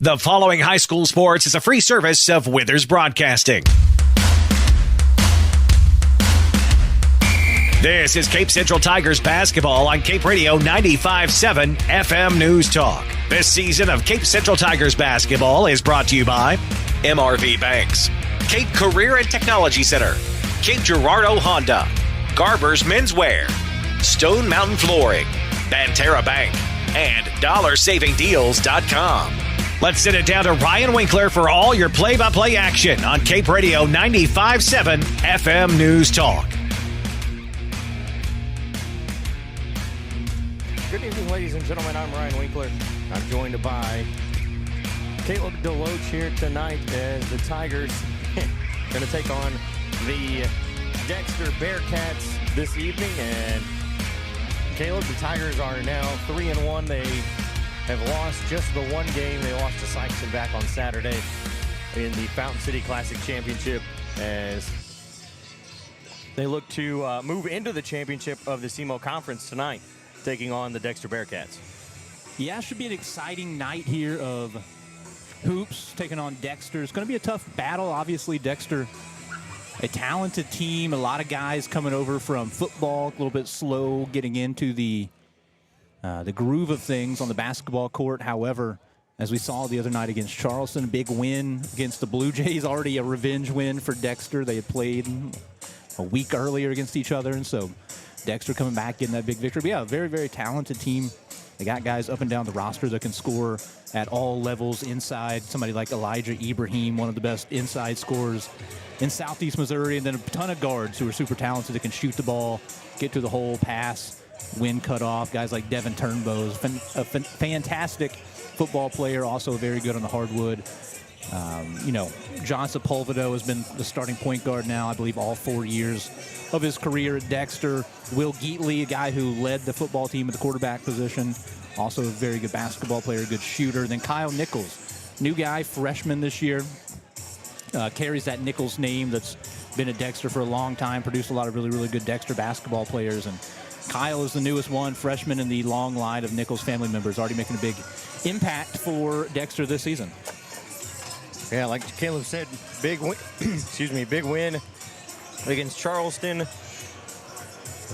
The following high school sports is a free service of Withers Broadcasting. This is Cape Central Tigers basketball on Cape Radio 95.7 FM News Talk. This season of Cape Central Tigers basketball is brought to you by MRV Banks, Cape Career and Technology Center, Cape Girardeau Honda, Garber's Menswear, Stone Mountain Flooring, Banterra Bank, and DollarSavingDeals.com. Let's send it down to Ryan Winkler for all your play-by-play action on Cape Radio 95.7 FM News Talk. Good evening, ladies and gentlemen. I'm Ryan Winkler. I'm joined by Caleb Deloach here tonight as the Tigers going to take on the Dexter Bearcats this evening. And Caleb, the Tigers are now 3-1. They have lost just the one game. They lost to Sykeston back on Saturday in the Fountain City Classic Championship as they look to move into the championship of the SEMO Conference tonight, taking on the Dexter Bearcats. Yeah, it should be an exciting night here of hoops taking on Dexter. It's going to be a tough battle. Obviously, Dexter, a talented team, a lot of guys coming over from football, a little bit slow getting into the groove of things on the basketball court. However, as we saw the other night against Charleston, a big win against the Blue Jays, already a revenge win for Dexter. They had played a week earlier against each other, and so Dexter coming back, getting that big victory. But yeah, a very, very talented team. They got guys up and down the roster that can score at all levels inside. Somebody like Elijah Ibrahim, one of the best inside scorers in Southeast Missouri, and then a ton of guards who are super talented that can shoot the ball, get to the hole, pass, win cutoff. Guys like Devin Turnbow, a fantastic football player, also very good on the hardwood. John Sepulvedo has been the starting point guard now, I believe, all 4 years of his career at Dexter. Will Geatley, a guy who led the football team at the quarterback position, also a very good basketball player, good shooter. Then Kyle Nichols, new guy, freshman this year, carries that Nichols name that's been at Dexter for a long time, produced a lot of really, really good Dexter basketball players. And Kyle is the newest one, freshman in the long line of Nichols family members, already making a big impact for Dexter this season. Yeah, like Caleb said, big win, big win against Charleston.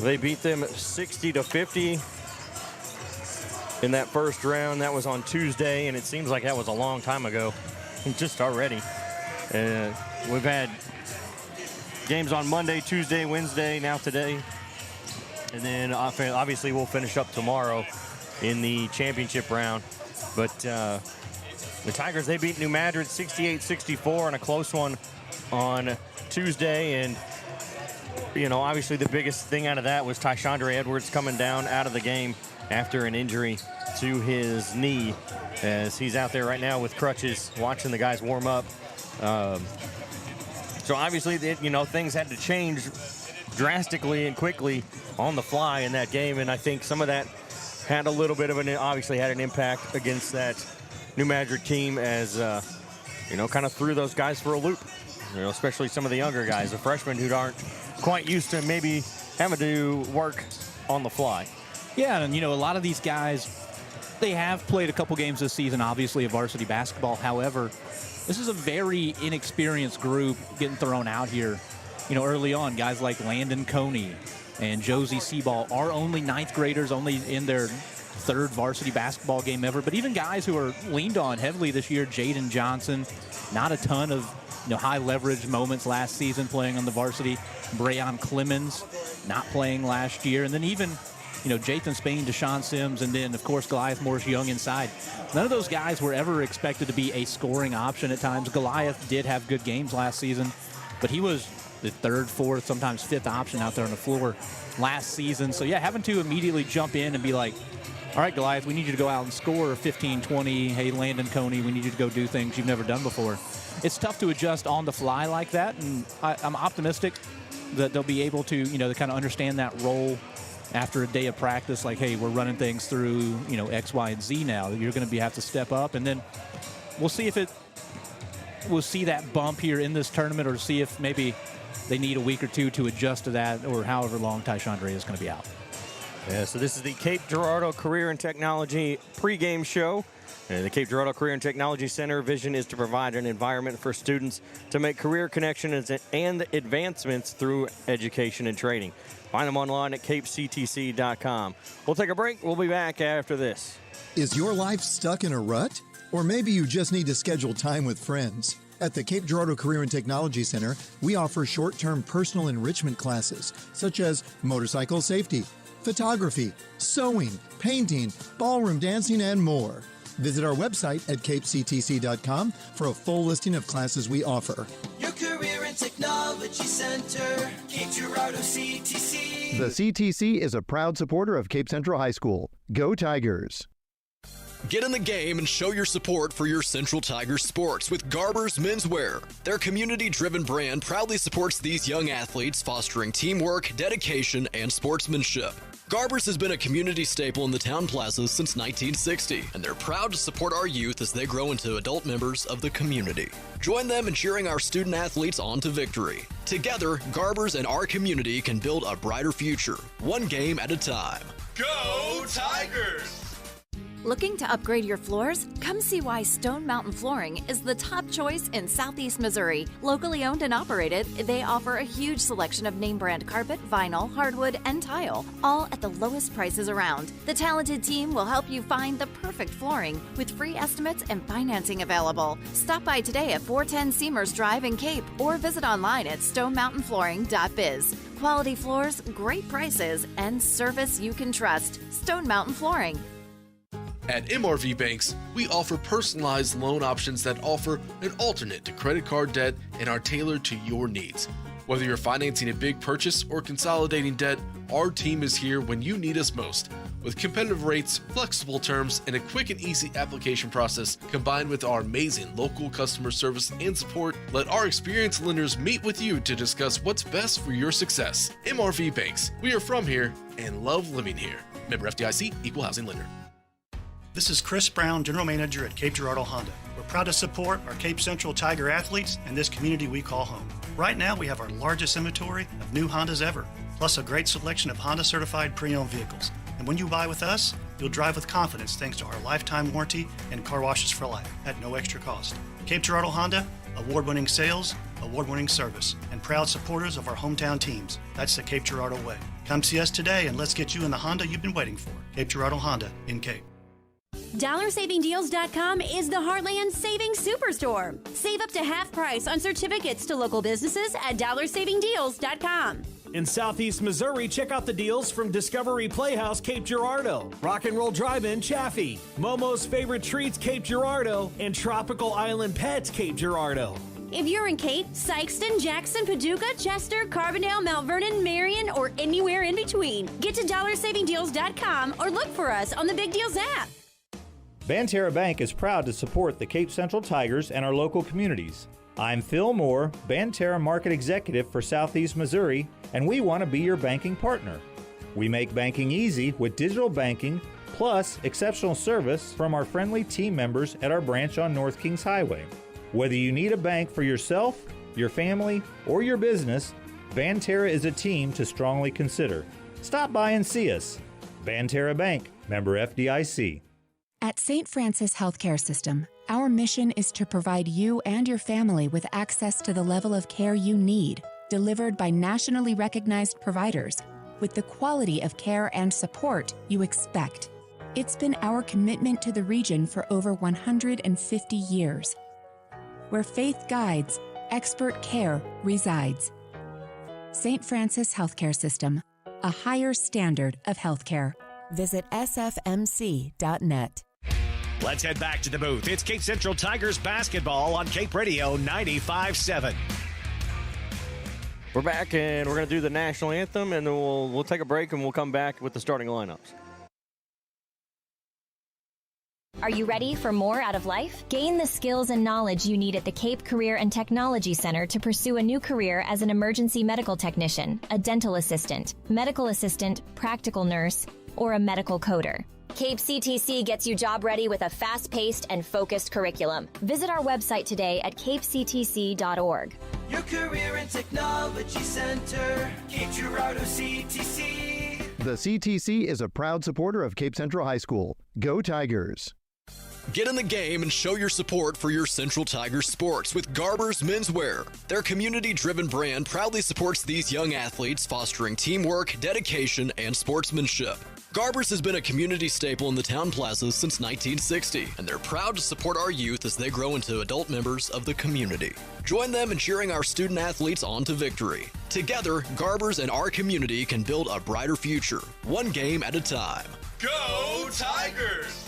They beat them 60-50 in that first round. That was on Tuesday, and it seems like that was a long time ago, just already. We've had games on Monday, Tuesday, Wednesday, now today. And then obviously we'll finish up tomorrow in the championship round. But the Tigers, they beat New Madrid 68-64 in a close one on Tuesday. And, obviously the biggest thing out of that was Tyshandre Edwards coming down out of the game after an injury to his knee, as he's out there right now with crutches watching the guys warm up. So obviously, things had to change drastically and quickly on the fly in that game, and I think some of that had a little bit of obviously had an impact against that New Madrid team, as kind of threw those guys for a loop. Especially some of the younger guys, the freshmen who aren't quite used to maybe having to work on the fly. Yeah, and a lot of these guys, they have played a couple games this season, obviously, of varsity basketball. However, this is a very inexperienced group getting thrown out here, early on. Guys like Landon Coney and Josie Seaball are only ninth graders, only in their third varsity basketball game ever. But even guys who are leaned on heavily this year, Jaden Johnson, not a ton of high leverage moments last season playing on the varsity. Brayon Clemens not playing last year. And then even, Jathan Spain, Deshaun Sims, and then, of course, Goliath Morris Young inside. None of those guys were ever expected to be a scoring option at times. Goliath did have good games last season, but he was the third, fourth, sometimes fifth option out there on the floor last season. So, yeah, having to immediately jump in and be like, all right, Goliath, we need you to go out and score 15, 20. Hey, Landon Coney, we need you to go do things you've never done before. It's tough to adjust on the fly like that, and I'm optimistic that they'll be able to, to kind of understand that role after a day of practice. Like, hey, we're running things through, X, Y, and Z now. You're going to have to step up, and then we'll see if we'll see that bump here in this tournament, or see if maybe they need a week or two to adjust to that, or however long Tyshandre is going to be out. Yeah, so this is the Cape Girardeau Career and Technology pregame show And the Cape Girardeau Career and Technology Center vision is to provide an environment for students to make career connections and advancements through education and training. Find them online at capectc.com. We'll take a break. We'll be back after this. Is your life stuck in a rut? Or maybe you just need to schedule time with friends. At the Cape Girardeau Career and Technology Center, we offer short-term personal enrichment classes such as motorcycle safety, photography, sewing, painting, ballroom dancing, and more. Visit our website at capectc.com for a full listing of classes we offer. Your Career and Technology Center, Cape Girardeau CTC. The CTC is a proud supporter of Cape Central High School. Go Tigers! Get in the game and show your support for your Central Tigers sports with Garber's Menswear. Their community-driven brand proudly supports these young athletes, fostering teamwork, dedication, and sportsmanship. Garber's has been a community staple in the town plazas since 1960, and they're proud to support our youth as they grow into adult members of the community. Join them in cheering our student athletes on to victory. Together, Garber's and our community can build a brighter future, one game at a time. Go Tigers! Looking to upgrade your floors? Come see why Stone Mountain Flooring is the top choice in Southeast Missouri. Locally owned and operated, they offer a huge selection of name brand carpet, vinyl, hardwood, and tile, all at the lowest prices around. The talented team will help you find the perfect flooring with free estimates and financing available. Stop by today at 410 Seamers Drive in Cape or visit online at stonemountainflooring.biz. Quality floors, great prices, and service you can trust. Stone Mountain Flooring. At MRV Banks, we offer personalized loan options that offer an alternate to credit card debt and are tailored to your needs. Whether you're financing a big purchase or consolidating debt, our team is here when you need us most. With competitive rates, flexible terms, and a quick and easy application process, combined with our amazing local customer service and support, let our experienced lenders meet with you to discuss what's best for your success. MRV Banks, we are from here and love living here. Member FDIC, Equal Housing Lender. This is Chris Brown, General Manager at Cape Girardeau Honda. We're proud to support our Cape Central Tiger athletes and this community we call home. Right now, we have our largest inventory of new Hondas ever, plus a great selection of Honda certified pre-owned vehicles. And when you buy with us, you'll drive with confidence thanks to our lifetime warranty and car washes for life at no extra cost. Cape Girardeau Honda, award-winning sales, award-winning service, and proud supporters of our hometown teams. That's the Cape Girardeau way. Come see us today and let's get you in the Honda you've been waiting for. Cape Girardeau Honda in Cape. DollarSavingDeals.com is the Heartland Savings Superstore. Save up to half price on certificates to local businesses at DollarSavingDeals.com. In Southeast Missouri, check out the deals from Discovery Playhouse Cape Girardeau, Rock and Roll Drive-In Chaffee, Momo's Favorite Treats Cape Girardeau, and Tropical Island Pets Cape Girardeau. If you're in Cape, Sykeston, Jackson, Paducah, Chester, Carbondale, Mount Vernon, Marion, or anywhere in between, get to DollarSavingDeals.com or look for us on the Big Deals app. Banterra Bank is proud to support the Cape Central Tigers and our local communities. I'm Phil Moore, Banterra Market Executive for Southeast Missouri, and we want to be your banking partner. We make banking easy with digital banking, plus exceptional service from our friendly team members at our branch on North Kings Highway. Whether you need a bank for yourself, your family, or your business, Banterra is a team to strongly consider. Stop by and see us. Banterra Bank, member FDIC. At St. Francis Healthcare System, our mission is to provide you and your family with access to the level of care you need, delivered by nationally recognized providers, with the quality of care and support you expect. It's been our commitment to the region for over 150 years. Where faith guides, expert care resides. St. Francis Healthcare System, a higher standard of healthcare. Visit sfmc.net. Let's head back to the booth. It's Cape Central Tigers basketball on Cape Radio 95.7. We're back, and we're going to do the national anthem, and then we'll take a break, and we'll come back with the starting lineups. Are you ready for more out of life? Gain the skills and knowledge you need at the Cape Career and Technology Center to pursue a new career as an emergency medical technician, a dental assistant, medical assistant, practical nurse, or a medical coder. Cape CTC gets you job ready with a fast-paced and focused curriculum. Visit our website today at capectc.org. Your Career and Technology Center, Cape Girardeau CTC. The CTC is a proud supporter of Cape Central High School. Go Tigers! Get in the game and show your support for your Central Tigers sports with Garber's Menswear. Their community-driven brand proudly supports these young athletes, fostering teamwork, dedication, and sportsmanship. Garber's has been a community staple in the town plazas since 1960, and they're proud to support our youth as they grow into adult members of the community. Join them in cheering our student athletes on to victory. Together, Garber's and our community can build a brighter future, one game at a time. Go Tigers!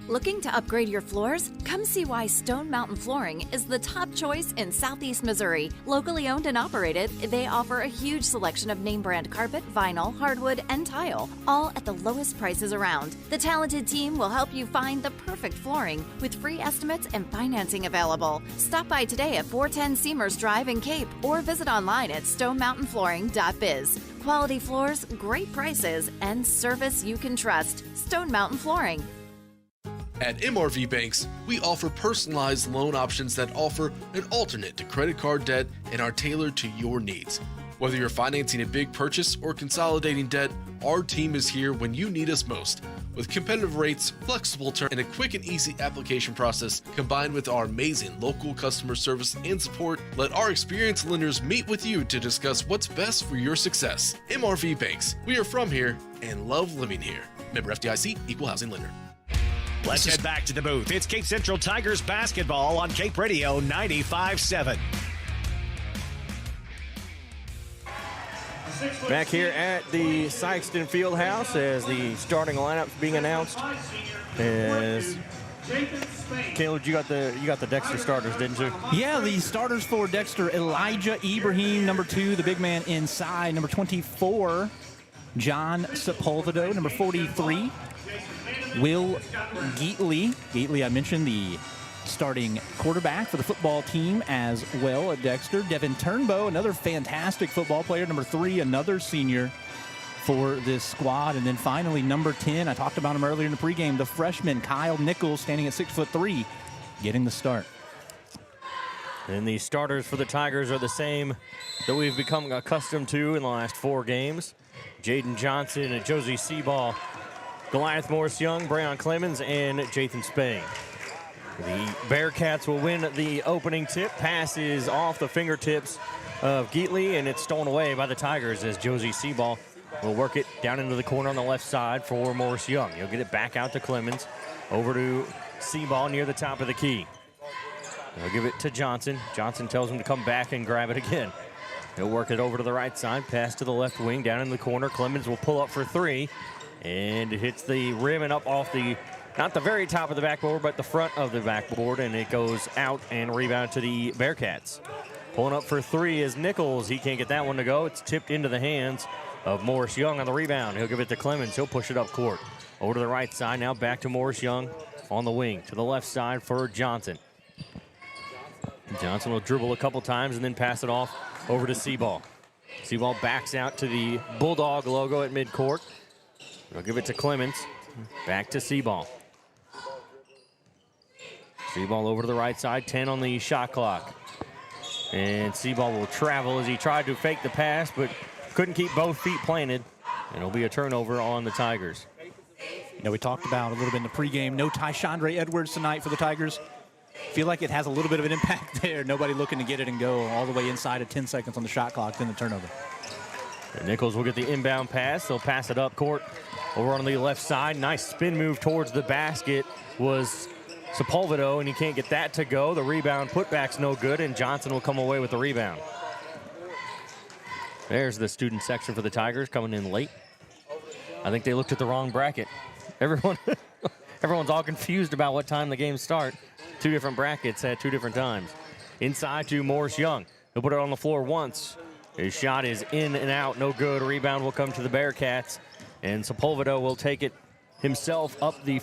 Looking to upgrade your floors? Come see why Stone Mountain Flooring is the top choice in Southeast Missouri. Locally owned and operated, they offer a huge selection of name brand carpet, vinyl, hardwood, and tile, all at the lowest prices around. The talented team will help you find the perfect flooring with free estimates and financing available. Stop by today at 410 Seamers Drive in Cape or visit online at stonemountainflooring.biz. Quality floors, great prices, and service you can trust. Stone Mountain Flooring. At MRV Banks, we offer personalized loan options that offer an alternate to credit card debt and are tailored to your needs. Whether you're financing a big purchase or consolidating debt, our team is here when you need us most. With competitive rates, flexible terms, and a quick and easy application process, combined with our amazing local customer service and support, let our experienced lenders meet with you to discuss what's best for your success. MRV Banks, we are from here and love living here. Member FDIC, Equal Housing Lender. Let's head back to the booth. It's Cape Central Tigers basketball on Cape Radio 95.7. Back here at the Sykeston Fieldhouse as the starting lineup being announced. As Caleb, you got the Dexter starters, didn't you? Yeah, the starters for Dexter: Elijah Ibrahim, number 2, the big man inside. Number 24, John Sepulvedo. Number 43, Will Geatley. Geatley, I mentioned, the starting quarterback for the football team as well at Dexter. Devin Turnbow, another fantastic football player. Number 3, another senior for this squad. And then finally, number 10, I talked about him earlier in the pregame, the freshman Kyle Nichols, standing at 6'3", getting the start. And the starters for the Tigers are the same that we've become accustomed to in the last 4 games. Jaden Johnson and Josie Seaball, Goliath Morris-Young, Breon Clemens, and Jathan Spain. The Bearcats will win the opening tip. Pass is off the fingertips of Geatley, and it's stolen away by the Tigers as Josie Seaball will work it down into the corner on the left side for Morris-Young. He'll get it back out to Clemens, over to Seaball near the top of the key. He'll give it to Johnson. Johnson tells him to come back and grab it again. He'll work it over to the right side, pass to the left wing, down in the corner. Clemens will pull up for 3. And it hits the rim and up off the, not the very top of the backboard, but the front of the backboard, and it goes out and rebound to the Bearcats. Pulling up for 3 is Nichols. He can't get that one to go. It's tipped into the hands of Morris-Young on the rebound. He'll give it to Clemens. He'll push it up court. Over to the right side, now back to Morris-Young on the wing. To the left side for Johnson. Johnson will dribble a couple times and then pass it off over to Seaball. Seaball backs out to the Bulldog logo at midcourt. They'll give it to Clemens. Back to Seaball. Seaball over to the right side, 10 on the shot clock. And Seaball will travel as he tried to fake the pass, but couldn't keep both feet planted. And it'll be a turnover on the Tigers. Now, we talked about a little bit in the pregame. No Tyshandre Edwards tonight for the Tigers. Feel like it has a little bit of an impact there. Nobody looking to get it and go all the way inside at 10 seconds on the shot clock, then the turnover. And Nichols will get the inbound pass. They'll pass it up court over on the left side. Nice spin move towards the basket was Sepulvedo, and he can't get that to go. The rebound putback's no good, and Johnson will come away with the rebound. There's the student section for the Tigers coming in late. I think they looked at the wrong bracket. Everyone's all confused about what time the games start. 2 different brackets at 2 different times. Inside to Morris-Young. He'll put it on the floor once. His shot is in and out, no good. Rebound will come to the Bearcats, and Sepulvedo will take it himself up the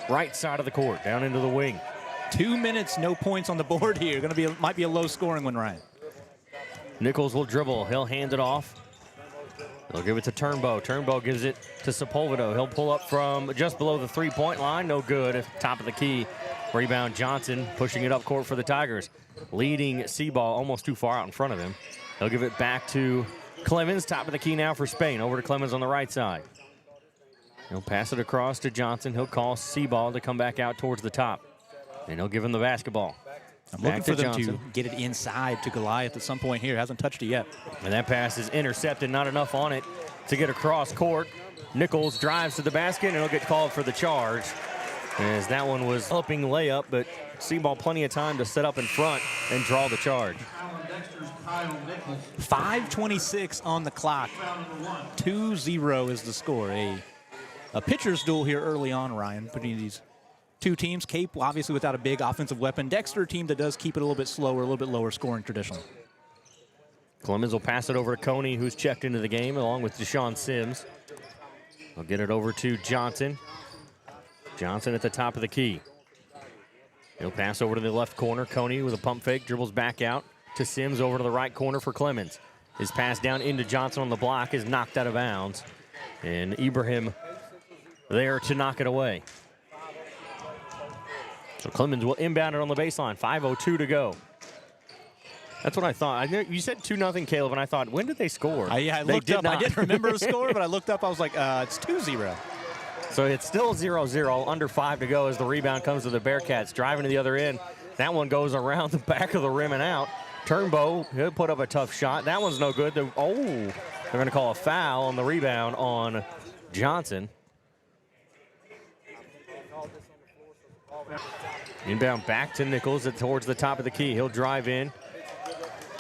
right side of the court, down into the wing. 2 minutes, no points on the board here. Might be a low-scoring one, Ryan. Nichols will dribble. He'll hand it off. They'll give it to Turnbow. Turnbow gives it to Sepulvedo. He'll pull up from just below the 3-point line. No good at the top of the key. Rebound Johnson pushing it up court for the Tigers. Leading Seaball almost too far out in front of him. They'll give it back to Clemens. Top of the key now for Spain. Over to Clemens on the right side. He'll pass it across to Johnson. He'll call Seaball to come back out towards the top. And he'll give him the basketball. I'm looking for them to get it inside to Goliath at some point here. Hasn't touched it yet. And that pass is intercepted. Not enough on it to get across court. Nichols drives to the basket, and he'll get called for the charge. As that one was upping layup, but Seaball plenty of time to set up in front and draw the charge. 5:26 on the clock. 2-0 is the score. A pitcher's duel here early on, Ryan, between these two teams. Cape, obviously, without a big offensive weapon. Dexter, a team that does keep it a little bit slower, a little bit lower scoring traditionally. Clemens will pass it over to Coney, who's checked into the game, along with Deshaun Sims. He'll get it over to Johnson. Johnson at the top of the key. He'll pass over to the left corner. Coney with a pump fake, dribbles back out to Sims over to the right corner for Clemens. His pass down into Johnson on the block is knocked out of bounds. And Ibrahim there to knock it away. So Clemens will inbound it on the baseline. 5:02 to go. That's what I thought. You said 2-0, Caleb, and I thought, when did they score? I looked up. I didn't remember a score, but I looked up. I was like, it's 2-0. So it's still 0-0, under 5 to go as the rebound comes to the Bearcats. Driving to the other end. That one goes around the back of the rim and out. Turnbow, he'll put up a tough shot. That one's no good. They're going to call a foul on the rebound on Johnson. Inbound back to Nichols towards the top of the key. He'll drive in,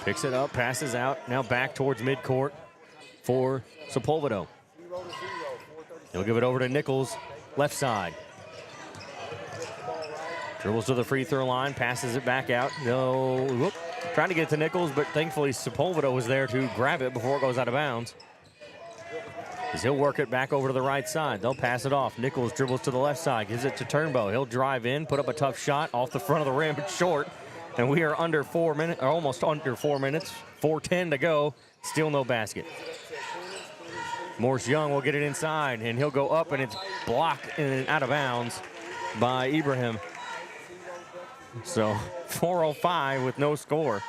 picks it up, passes out. Now back towards midcourt for Sepulvedo. He'll give it over to Nichols, left side. Dribbles to the free throw line, passes it back out. No, trying to get to Nichols, but thankfully Sepulvedo was there to grab it before it goes out of bounds. As he'll work it back over to the right side. They'll pass it off. Nichols dribbles to the left side, gives it to Turnbow. He'll drive in, put up a tough shot off the front of the rim, but short. And we are under 4 minutes, or almost under 4 minutes. 4:10 to go. Still no basket. Morris Young will get it inside, and he'll go up, and it's blocked and out of bounds by Ibrahim. So 4:05 with no score.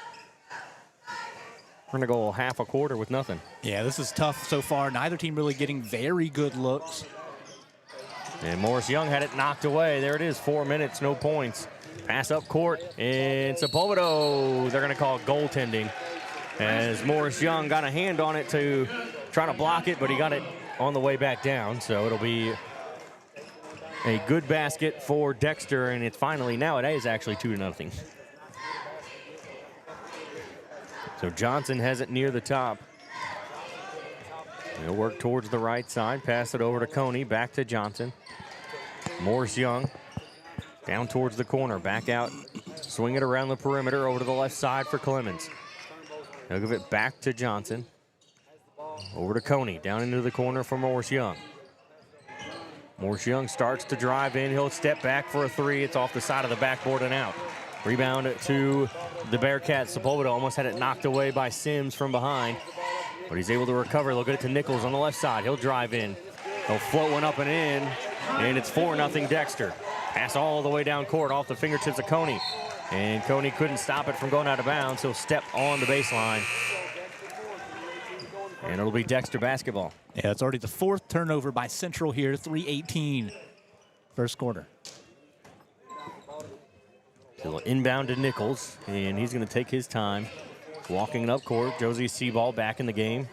We're going to go half a quarter with nothing. Yeah, this is tough so far. Neither team really getting very good looks. And Morris Young had it knocked away. There it is, 4 minutes, no points. Pass up court, and Sepulvedo, they're going to call goaltending. As Morris Young got a hand on it to try to block it, but he got it on the way back down. So it'll be a good basket for Dexter, and it's finally, now it is actually 2-0. So Johnson has it near the top. He'll work towards the right side, pass it over to Coney, back to Johnson. Morris Young down towards the corner, back out, swing it around the perimeter over to the left side for Clemens. He'll give it back to Johnson. Over to Coney, down into the corner for Morris Young. Morris Young starts to drive in. He'll step back for a three. It's off the side of the backboard and out. Rebound to the Bearcats. Sepulveda almost had it knocked away by Sims from behind, but he's able to recover. They'll get it to Nichols on the left side. He'll drive in. He'll float one up and in, and it's 4-0 Dexter. Pass all the way down court off the fingertips of Coney, and Coney couldn't stop it from going out of bounds. He'll step on the baseline, and it'll be Dexter basketball. Yeah, it's already the fourth turnover by Central here. 3:18 first quarter. He'll inbound to Nichols, and he's going to take his time walking it up court. Josie Seaball back in the game.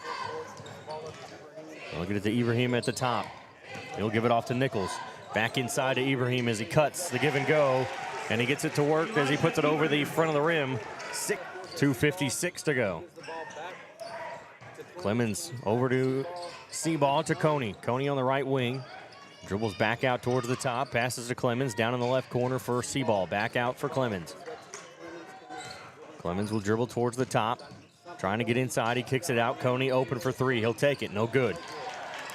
We'll get it to Ibrahim at the top. He'll give it off to Nichols. Back inside to Ibrahim as he cuts the give and go, and he gets it to work as he puts it over the front of the rim. 2:56 to go. Clemens over to Seaball to Coney. Coney on the right wing. Dribbles back out towards the top, passes to Clemens, down in the left corner for Seaball. Back out for Clemens. Clemens will dribble towards the top, trying to get inside. He kicks it out. Coney open for three. He'll take it. No good.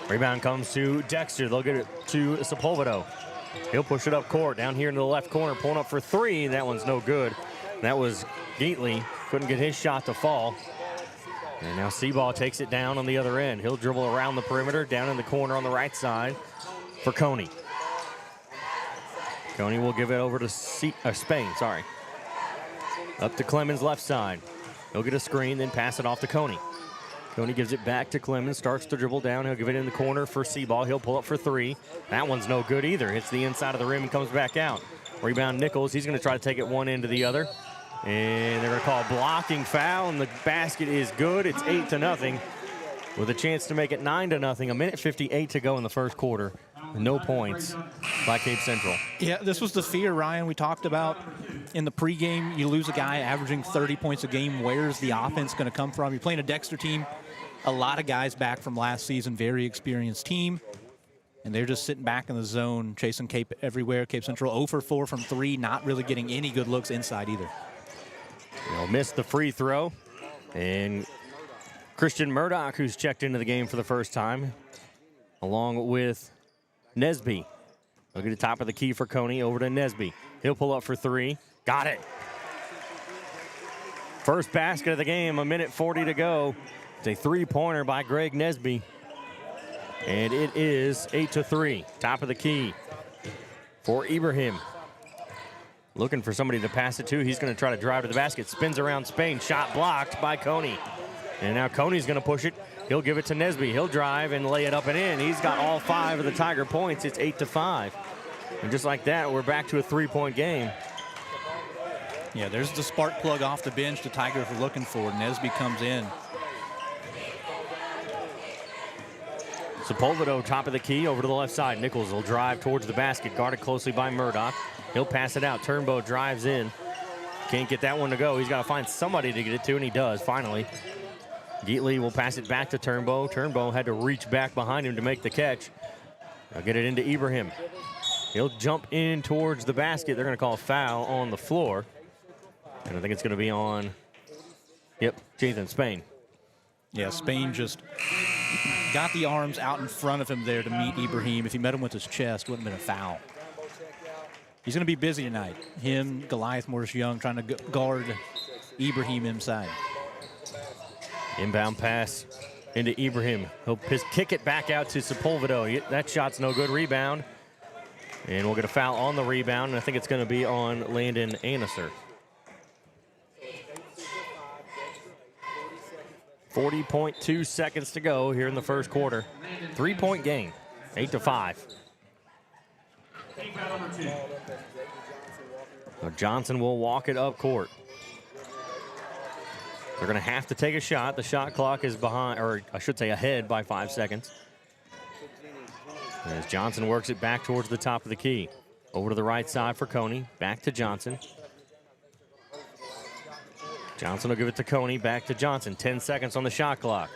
Rebound comes to Dexter. They'll get it to Sepulvedo. He'll push it up court, down here into the left corner, pulling up for three. That one's no good. That was Gately. Couldn't get his shot to fall. And now Seaball takes it down on the other end. He'll dribble around the perimeter, down in the corner on the right side for Coney. Coney will give it over to Spain, Up to Clemens' left side. He'll get a screen, then pass it off to Coney. Coney gives it back to Clemens, starts to dribble down. He'll give it in the corner for Seaball. He'll pull up for three. That one's no good either. Hits the inside of the rim and comes back out. Rebound Nichols. He's going to try to take it one end to the other. And they're going to call a blocking foul, and the basket is good. It's 8-0 with a chance to make it 9-0. A minute 58 to go in the first quarter. No points by Cape Central. Yeah, this was the fear, Ryan, we talked about in the pregame. You lose a guy averaging 30 points a game. Where's the offense going to come from? You're playing a Dexter team. A lot of guys back from last season, very experienced team. And they're just sitting back in the zone, chasing Cape everywhere. Cape Central 0 for 4 from 3, not really getting any good looks inside either. They'll miss the free throw. And Christian Murdoch, who's checked into the game for the first time, along with Nesby. Look at the top of the key for Coney, over to Nesby. He'll pull up for three. Got it. First basket of the game, a minute 40 to go. It's a three-pointer by Greg Nesby. And it is 8-3. Top of the key for Ibrahim. Looking for somebody to pass it to. He's going to try to drive to the basket. Spins around Spain. Shot blocked by Coney. And now Coney's going to push it. He'll give it to Nesby. He'll drive and lay it up and in. He's got all 5 of the Tiger points. It's 8-5. And just like that, we're back to a 3-point game. Yeah, there's the spark plug off the bench the Tigers were looking for. Nesby comes in. Sepulvedo, top of the key, over to the left side. Nichols will drive towards the basket, guarded closely by Murdoch. He'll pass it out. Turnbow drives in. Can't get that one to go. He's got to find somebody to get it to, and he does, finally. Geatley will pass it back to Turnbow. Turnbow had to reach back behind him to make the catch. I'll get it into Ibrahim. He'll jump in towards the basket. They're going to call a foul on the floor. And I think it's going to be on, Jathan Spain. Yeah, Spain just got the arms out in front of him there to meet Ibrahim. If he met him with his chest, wouldn't have been a foul. He's going to be busy tonight. Him, Goliath Morris Young trying to guard Ibrahim inside. Inbound pass into Ibrahim. He'll kick it back out to Sepulvedo. That shot's no good. Rebound. And we'll get a foul on the rebound, and I think it's going to be on Landon Anneser. 40.2 seconds to go here in the first quarter. 3-point game, 8-5. Now Johnson will walk it up court. They're going to have to take a shot. The shot clock is behind, or I should say ahead by 5 seconds. As Johnson works it back towards the top of the key. Over to the right side for Coney. Back to Johnson. Johnson will give it to Coney. Back to Johnson. 10 seconds on the shot clock.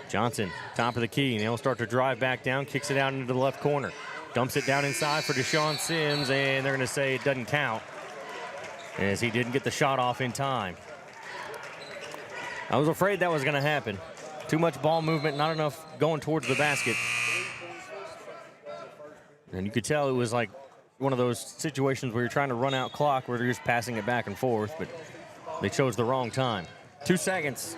Johnson, top of the key, and he'll start to drive back down, kicks it out into the left corner. Dumps it down inside for Deshaun Sims, and they're going to say it doesn't count as he didn't get the shot off in time. I was afraid that was going to happen. Too much ball movement, not enough going towards the basket. And you could tell it was like one of those situations where you're trying to run out clock where they're just passing it back and forth, but they chose the wrong time. 2 seconds.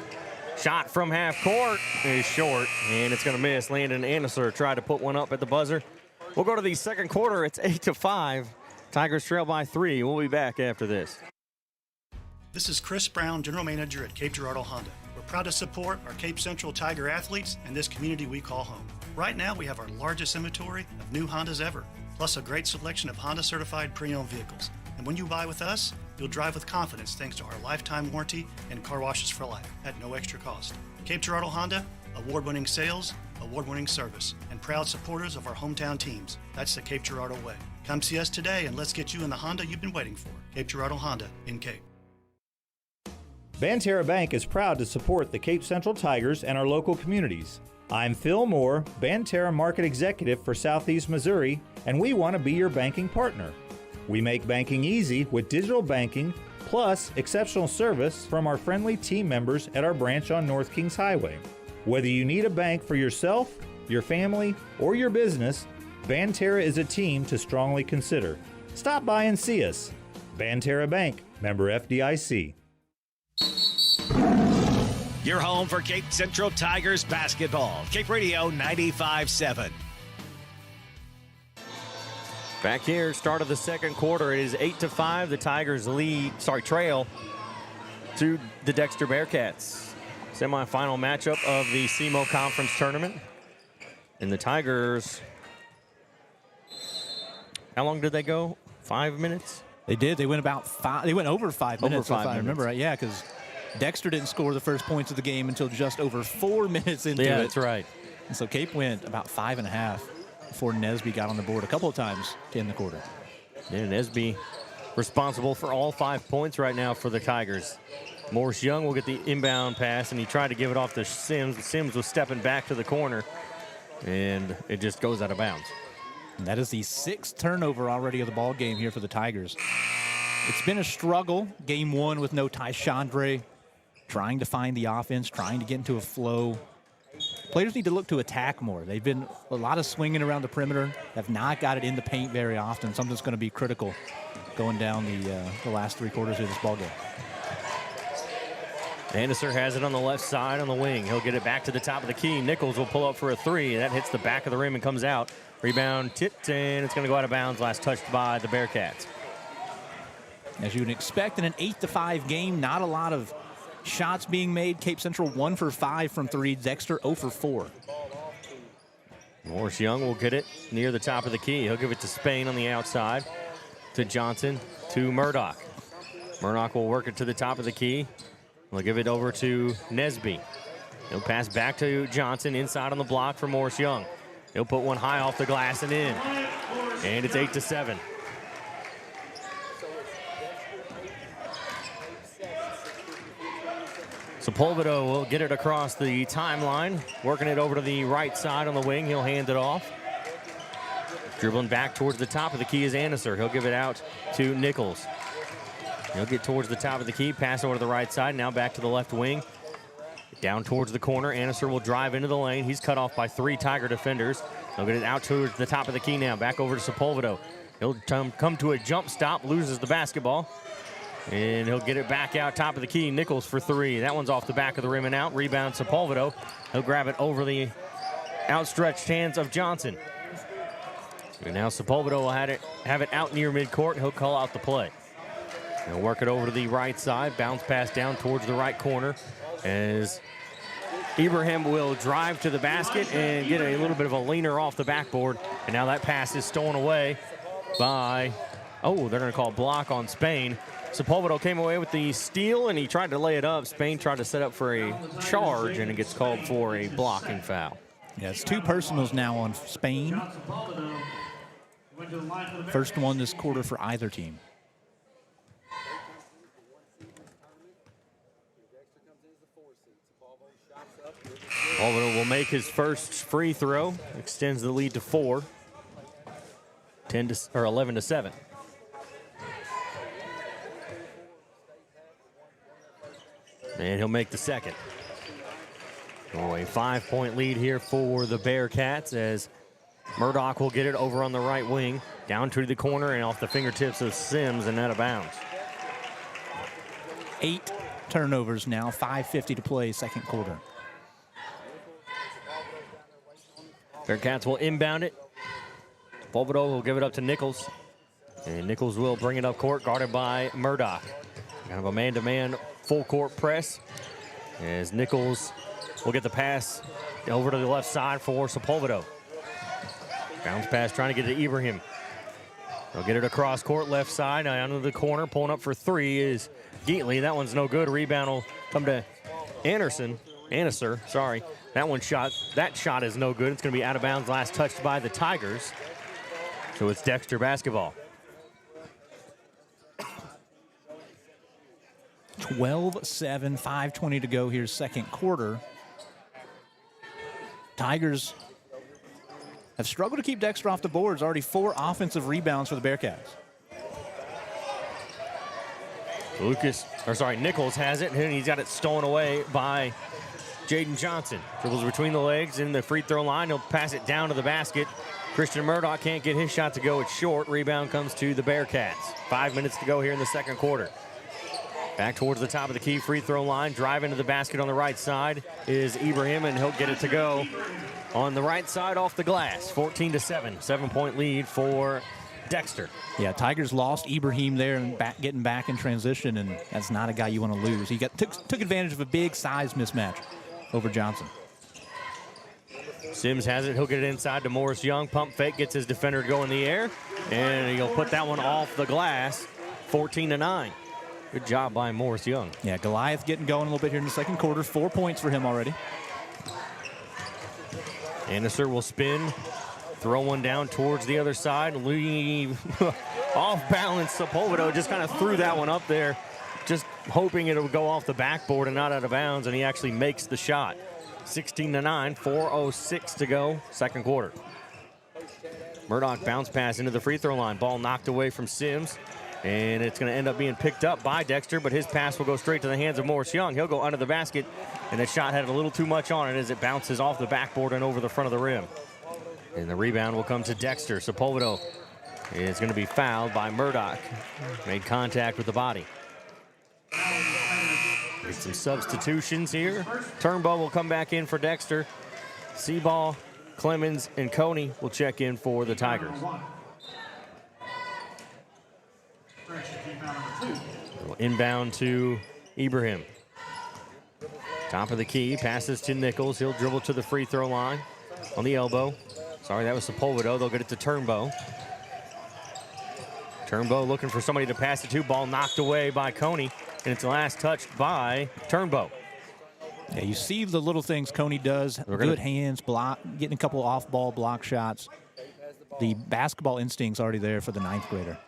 Shot from half court is short, and it's going to miss. Landon Anneser tried to put one up at the buzzer. We'll go to the second quarter. It's 8-5. Tigers trail by 3. We'll be back after this. This is Chris Brown, General Manager at Cape Girardeau Honda. We're proud to support our Cape Central Tiger athletes and this community we call home. Right now, we have our largest inventory of new Hondas ever, plus a great selection of Honda-certified pre-owned vehicles. And when you buy with us, you'll drive with confidence thanks to our lifetime warranty and car washes for life at no extra cost. Cape Girardeau Honda, award-winning sales, award-winning service, and proud supporters of our hometown teams. That's the Cape Girardeau way. Come see us today and let's get you in the Honda you've been waiting for. Cape Girardeau Honda in Cape. Banterra Bank is proud to support the Cape Central Tigers and our local communities. I'm Phil Moore, Banterra Market Executive for Southeast Missouri, and we want to be your banking partner. We make banking easy with digital banking, plus exceptional service from our friendly team members at our branch on North Kings Highway. Whether you need a bank for yourself, your family, or your business, Banterra is a team to strongly consider. Stop by and see us. Banterra Bank, member FDIC. Your home for Cape Central Tigers basketball. Cape Radio 95.7. Back here, start of the second quarter. It is 8-5. The Tigers trail to the Dexter Bearcats. Semifinal matchup of the SEMO Conference Tournament. And the Tigers, how long did they go? 5 minutes? They did. They went about 5. They went over 5 minutes, if I remember right. Yeah, because Dexter didn't score the first points of the game until just over 4 minutes into it. Yeah, that's right. And so Cape went about 5.5 before Nesby got on the board a couple of times to end the quarter. Yeah, Nesby responsible for all 5 points right now for the Tigers. Morris Young will get the inbound pass, and he tried to give it off to Sims. Sims was stepping back to the corner, and it just goes out of bounds. And that is the 6th turnover already of the ball game here for the Tigers. It's been a struggle. Game 1 with no Ty Chandre, trying to find the offense, trying to get into a flow. Players need to look to attack more. They've been a lot of swinging around the perimeter, have not got it in the paint very often. Something that's going to be critical going down the last 3 quarters of this ball game. Anderson has it on the left side on the wing. He'll get it back to the top of the key. Nichols will pull up for a 3. That hits the back of the rim and comes out. Rebound tipped, and it's going to go out of bounds. Last touched by the Bearcats. As you would expect in an 8-5 game, not a lot of shots being made. Cape Central 1 for 5 from 3. Dexter 0 for 4. Morris Young will get it near the top of the key. He'll give it to Spain on the outside. To Johnson, to Murdoch. Murdoch will work it to the top of the key. We'll give it over to Nesby. He'll pass back to Johnson inside on the block for Morris Young. He'll put one high off the glass and in. And it's 8-7. Sepulvedo will get it across the timeline, working it over to the right side on the wing. He'll hand it off. Dribbling back towards the top of the key is Anniser. He'll give it out to Nichols. He'll get towards the top of the key, pass over to the right side, now back to the left wing. Down towards the corner, Anniser will drive into the lane. He's cut off by 3 Tiger defenders. He'll get it out towards the top of the key now, back over to Sepulvedo. He'll come to a jump stop, loses the basketball. And he'll get it back out top of the key. Nichols for 3. That one's off the back of the rim and out. Rebound Sepulvedo. He'll grab it over the outstretched hands of Johnson. And now Sepulvedo will have it out near midcourt. He'll call out the play. He'll work it over to the right side. Bounce pass down towards the right corner as Ibrahim will drive to the basket and get a little bit of a leaner off the backboard. And now that pass is stolen away by, they're going to call block on Spain. Sepulvedo came away with the steal, and he tried to lay it up. Spain tried to set up for a charge, and it gets called for a blocking foul. Yeah, it's 2 personals now on Spain. First one this quarter for either team. Sepulvedo will make his first free throw, extends the lead to 4, 11-7. And he'll make the second. Oh, a 5-point lead here for the Bearcats as Murdoch will get it over on the right wing, down to the corner and off the fingertips of Sims and out of bounds. 8 turnovers now, 5:50 to play, second quarter. Bearcats will inbound it. Sepulvedo will give it up to Nichols. And Nichols will bring it up court, guarded by Murdoch. Kind of a man-to-man full court press as Nichols will get the pass over to the left side for Sepulvedo. Bounce pass trying to get to Ibrahim. They'll get it across court left side, onto the corner. Pulling up for 3 is Geatley. That one's no good. Rebound will come to Anniser, sorry. That shot is no good. It's going to be out of bounds, last touched by the Tigers. So it's Dexter basketball. 12-7, 5:20 to go here, second quarter. Tigers have struggled to keep Dexter off the boards. Already 4 offensive rebounds for the Bearcats. Nichols has it, and he's got it stolen away by Jaden Johnson. Dribbles between the legs in the free throw line. He'll pass it down to the basket. Christian Murdoch can't get his shot to go. It's short. Rebound comes to the Bearcats. 5 minutes to go here in the second quarter. Back towards the top of the key free throw line. Drive into the basket on the right side is Ibrahim, and he'll get it to go on the right side off the glass. 14-7. 7-point lead for Dexter. Yeah, Tigers lost Ibrahim there and getting back in transition, and that's not a guy you want to lose. He took advantage of a big size mismatch over Johnson. Sims has it. He'll get it inside to Morris Young. Pump fake, gets his defender to go in the air, and he'll put that one off the glass. 14-9. Good job by Morris Young. Yeah, Goliath getting going a little bit here in the second quarter. 4 points for him already. Annister will spin, throw one down towards the other side. Leave off balance. Sepulvedo just kind of threw that one up there, just hoping it would go off the backboard and not out of bounds, and he actually makes the shot. 16-9, 4:06 to go, second quarter. Murdoch bounce pass into the free throw line. Ball knocked away from Sims, and it's going to end up being picked up by Dexter, but his pass will go straight to the hands of Morris Young. He'll go under the basket, and that shot had a little too much on it as it bounces off the backboard and over the front of the rim. And the rebound will come to Dexter. Sepulvedo is going to be fouled by Murdoch. Made contact with the body. Get some substitutions here. Turnbow will come back in for Dexter. Seaball, Clemens, and Coney will check in for the Tigers. Inbound to Ibrahim. Top of the key, passes to Nichols. He'll dribble to the free throw line on the elbow. Sorry, that was Sepulvedo. They'll get it to Turnbow. Turnbow looking for somebody to pass it to. Ball knocked away by Coney, and it's last touched by Turnbow. Yeah, you see the little things Coney does. Good hands, block, getting a couple off-ball block shots. The basketball instinct's already there for the ninth grader.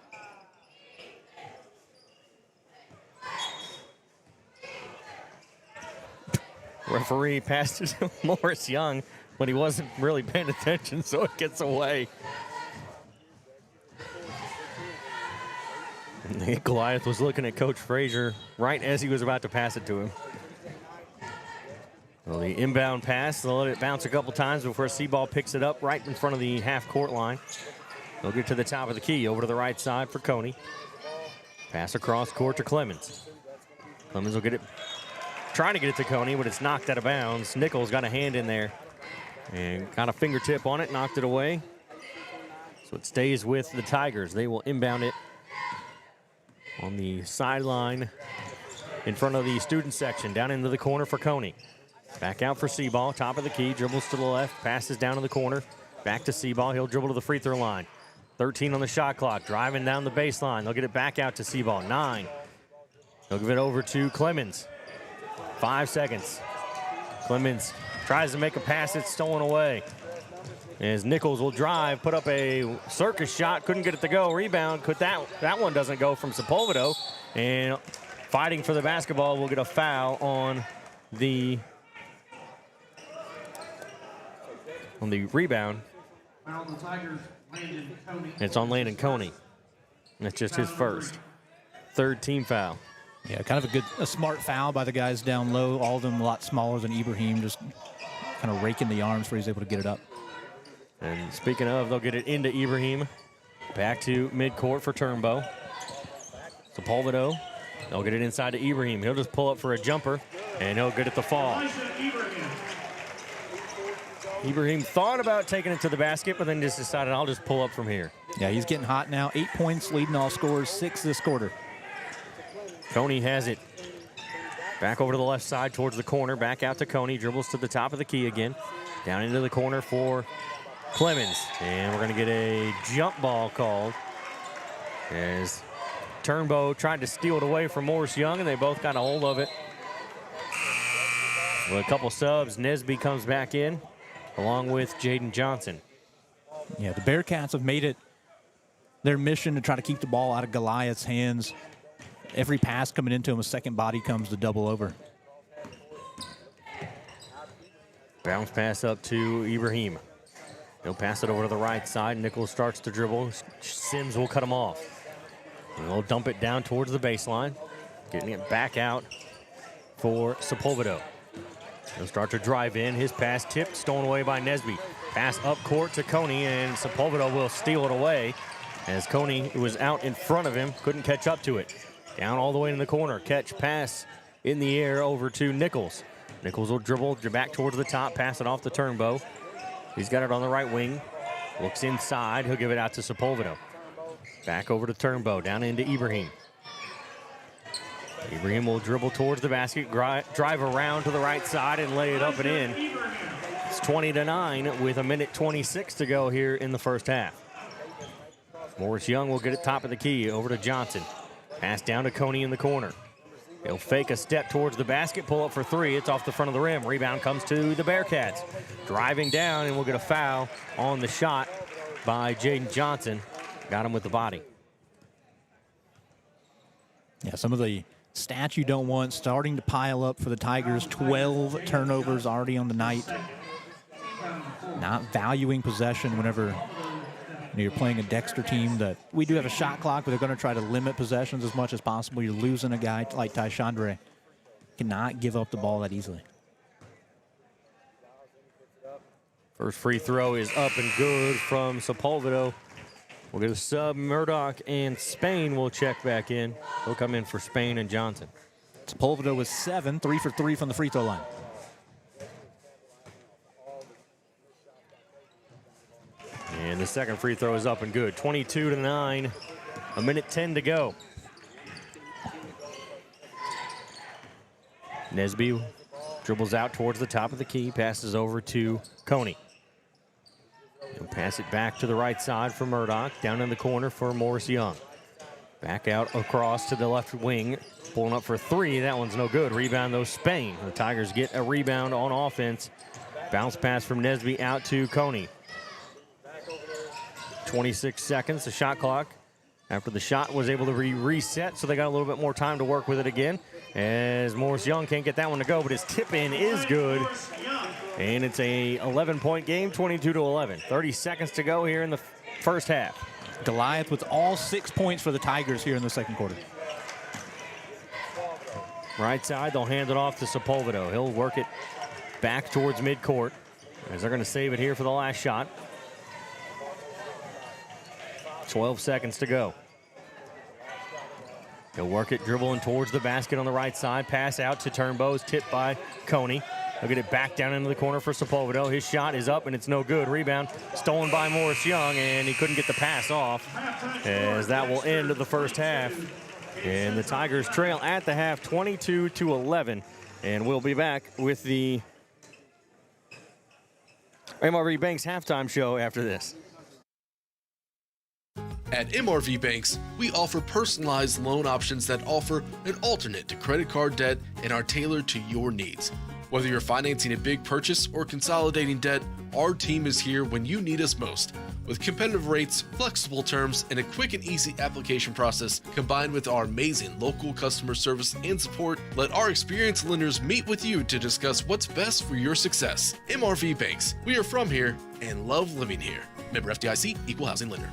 Referee passed it to Morris Young, but he wasn't really paying attention, so it gets away. Goliath was looking at Coach Frazier right as he was about to pass it to him. Well, the inbound pass, they'll let it bounce a couple times before Seaball picks it up right in front of the half-court line. They'll get to the top of the key, over to the right side for Coney. Pass across court to Clemens. Clemens will get it, trying to get it to Coney, but it's knocked out of bounds. Nichols got a hand in there and got a fingertip on it, knocked it away. So it stays with the Tigers. They will inbound it on the sideline in front of the student section, down into the corner for Coney. Back out for Seaball, top of the key, dribbles to the left, passes down to the corner, back to Seaball. He'll dribble to the free throw line. 13 on the shot clock, driving down the baseline. They'll get it back out to Seaball. 9. They'll give it over to Clemens. 5 seconds. Clemens tries to make a pass, it's stolen away. As Nichols will drive, put up a circus shot, couldn't get it to go. Rebound, that one doesn't go from Sepulvedo. And fighting for the basketball will get a foul on the rebound. It's on Landon Coney. That's just his first. Third team foul. Yeah, kind of a smart foul by the guys down low. All of them a lot smaller than Ibrahim, just kind of raking the arms where he's able to get it up. And speaking of, they'll get it into Ibrahim. Back to midcourt for Turnbow. Sepulvedo, they'll get it inside to Ibrahim. He'll just pull up for a jumper, and he'll get it to fall. Ibrahim thought about taking it to the basket, but then just decided, I'll just pull up from here. Yeah, he's getting hot now. 8 points, leading all scorers, 6 this quarter. Coney has it. Back over to the left side towards the corner. Back out to Coney. Dribbles to the top of the key again. Down into the corner for Clemens. And we're going to get a jump ball called as Turnbow tried to steal it away from Morris Young, and they both got a hold of it. With a couple subs, Nesby comes back in, along with Jaden Johnson. Yeah, the Bearcats have made it their mission to try to keep the ball out of Goliath's hands. Every pass coming into him, a second body comes to double over. Bounce pass up to Ibrahim. He'll pass it over to the right side. Nichols starts to dribble. Sims will cut him off. And they'll dump it down towards the baseline. Getting it back out for Sepulvedo. He'll start to drive in. His pass tipped, stolen away by Nesby. Pass up court to Coney, and Sepulvedo will steal it away as Coney, who was out in front of him, couldn't catch up to it. Down all the way in the corner. Catch, pass in the air over to Nichols. Nichols will dribble back towards the top, pass it off to Turnbow. He's got it on the right wing. Looks inside. He'll give it out to Sepulvedo. Back over to Turnbow, down into Ibrahim. Ibrahim will dribble towards the basket, drive around to the right side, and lay it up and in. It's 20-9 with 1:26 to go here in the first half. Morris Young will get it top of the key, over to Johnson. Pass down to Coney in the corner. He'll fake a step towards the basket, pull up for three. It's off the front of the rim. Rebound comes to the Bearcats. Driving down, and we'll get a foul on the shot by Jaden Johnson. Got him with the body. Yeah, some of the stats you don't want starting to pile up for the Tigers. 12 turnovers already on the night. Not valuing possession whenever you're playing a Dexter team that we do have a shot clock, but they're going to try to limit possessions as much as possible. You're losing a guy like Tyshandre. Cannot give up the ball that easily. First free throw is up and good from Sepulvedo. We'll get a sub. Murdoch and Spain will check back in. They'll come in for Spain and Johnson. Sepulvedo was 7, 3 for 3 from the free throw line. And the second free throw is up and good. 22-9, 1:10 to go. Nesby dribbles out towards the top of the key, passes over to Coney. He'll pass it back to the right side for Murdoch, down in the corner for Morris Young. Back out across to the left wing, pulling up for three. That one's no good. Rebound, though, Spain. The Tigers get a rebound on offense. Bounce pass from Nesby out to Coney. 26 seconds, the shot clock. After the shot was able to reset, so they got a little bit more time to work with it again. As Morris Young can't get that one to go, but his tip-in is good. And it's a 11-point game, 22-11. 30 seconds to go here in the first half. Goliath with all 6 points for the Tigers here in the second quarter. Right side, they'll hand it off to Sepulvedo. He'll work it back towards midcourt, as they're going to save it here for the last shot. 12 seconds to go. He'll work it, dribbling towards the basket on the right side. Pass out to Turnbow, tipped by Coney. He'll get it back down into the corner for Sepulvedo. His shot is up, and it's no good. Rebound stolen by Morris Young, and he couldn't get the pass off, as that will end the first half. And the Tigers trail at the half, 22-11. And we'll be back with the MRV Banks halftime show after this. At MRV Banks, we offer personalized loan options that offer an alternate to credit card debt and are tailored to your needs. Whether you're financing a big purchase or consolidating debt, our team is here when you need us most. With competitive rates, flexible terms, and a quick and easy application process, combined with our amazing local customer service and support, let our experienced lenders meet with you to discuss what's best for your success. MRV Banks, we are from here and love living here. Member FDIC, Equal Housing Lender.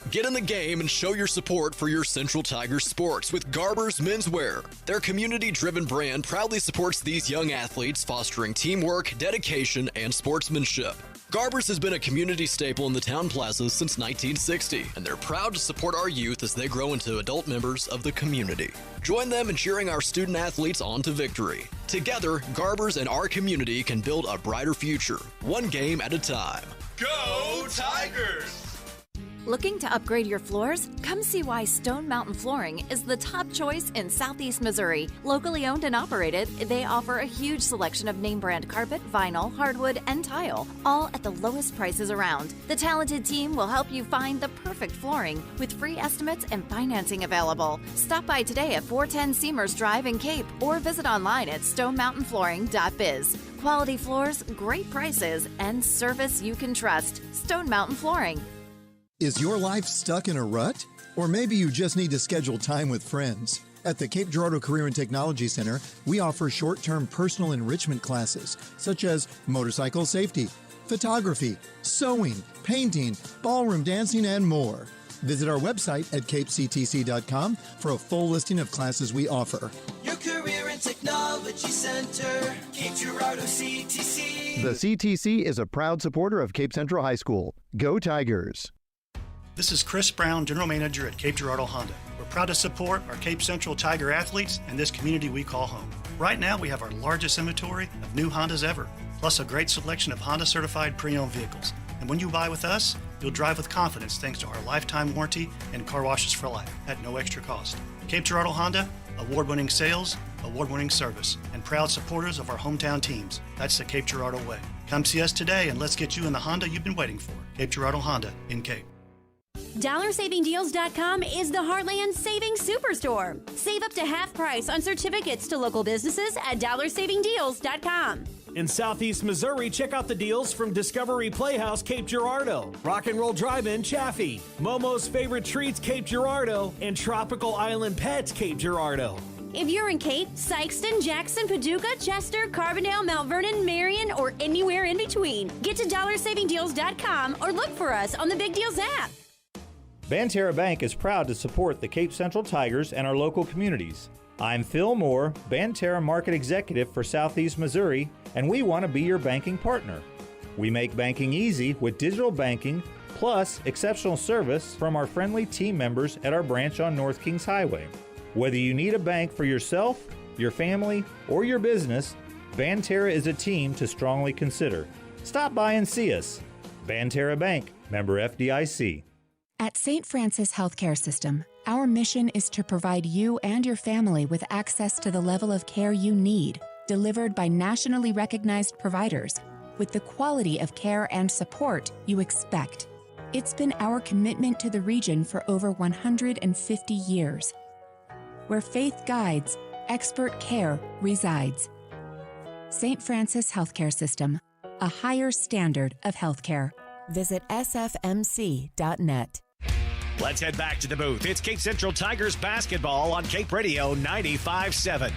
Get in the game and show your support for your Central Tigers sports with Garber's Menswear. Their community-driven brand proudly supports these young athletes, fostering teamwork, dedication, and sportsmanship. Garber's has been a community staple in the town plazas since 1960, and they're proud to support our youth as they grow into adult members of the community. Join them in cheering our student athletes on to victory. Together, Garber's and our community can build a brighter future, one game at a time. Go Tigers! Looking to upgrade your floors? Come see why Stone Mountain Flooring is the top choice in Southeast Missouri. Locally owned and operated, they offer a huge selection of name brand carpet, vinyl, hardwood, and tile, all at the lowest prices around. The talented team will help you find the perfect flooring with free estimates and financing available. Stop by today at 410 Seamers Drive in Cape or visit online at stonemountainflooring.biz. Quality floors, great prices, and service you can trust. Stone Mountain Flooring. Is your life stuck in a rut? Or maybe you just need to schedule time with friends. At the Cape Girardeau Career and Technology Center, we offer short-term personal enrichment classes, such as motorcycle safety, photography, sewing, painting, ballroom dancing, and more. Visit our website at capectc.com for a full listing of classes we offer. Your Career and Technology Center, Cape Girardeau CTC. The CTC is a proud supporter of Cape Central High School. Go Tigers! This is Chris Brown, General Manager at Cape Girardeau Honda. We're proud to support our Cape Central Tiger athletes and this community we call home. Right now, we have our largest inventory of new Hondas ever, plus a great selection of Honda-certified pre-owned vehicles. And when you buy with us, You'll drive with confidence thanks to our lifetime warranty and car washes for life at no extra cost. Cape Girardeau Honda, award-winning sales, award-winning service, and proud supporters of our hometown teams. That's the Cape Girardeau way. Come see us today and let's get you in the Honda you've been waiting for. Cape Girardeau Honda in Cape. DollarSavingDeals.com is the Heartland Savings Superstore. Save up to half price on certificates to local businesses at DollarSavingDeals.com. In Southeast Missouri, check out the deals from Discovery Playhouse, Cape Girardeau, Rock and Roll Drive-In, Chaffee, Momo's Favorite Treats, Cape Girardeau, and Tropical Island Pets, Cape Girardeau. If you're in Cape, Sykeston, Jackson, Paducah, Chester, Carbondale, Mount Vernon, Marion, or anywhere in between, get to DollarSavingDeals.com or look for us on the Big Deals app. Banterra Bank is proud to support the Cape Central Tigers and our local communities. I'm Phil Moore, Banterra Market Executive for Southeast Missouri, and we want to be your banking partner. We make banking easy with digital banking, plus exceptional service from our friendly team members at our branch on North Kings Highway. Whether you need a bank for yourself, your family, or your business, Banterra is a team to strongly consider. Stop by and see us. Banterra Bank, member FDIC. At St. Francis Healthcare System, our mission is to provide you and your family with access to the level of care you need, delivered by nationally recognized providers, with the quality of care and support you expect. It's been our commitment to the region for over 150 years. Where faith guides, expert care resides. St. Francis Healthcare System, a higher standard of healthcare. Visit sfmc.net. Let's head back to the booth. It's Cape Central Tigers basketball on Cape Radio 95.7.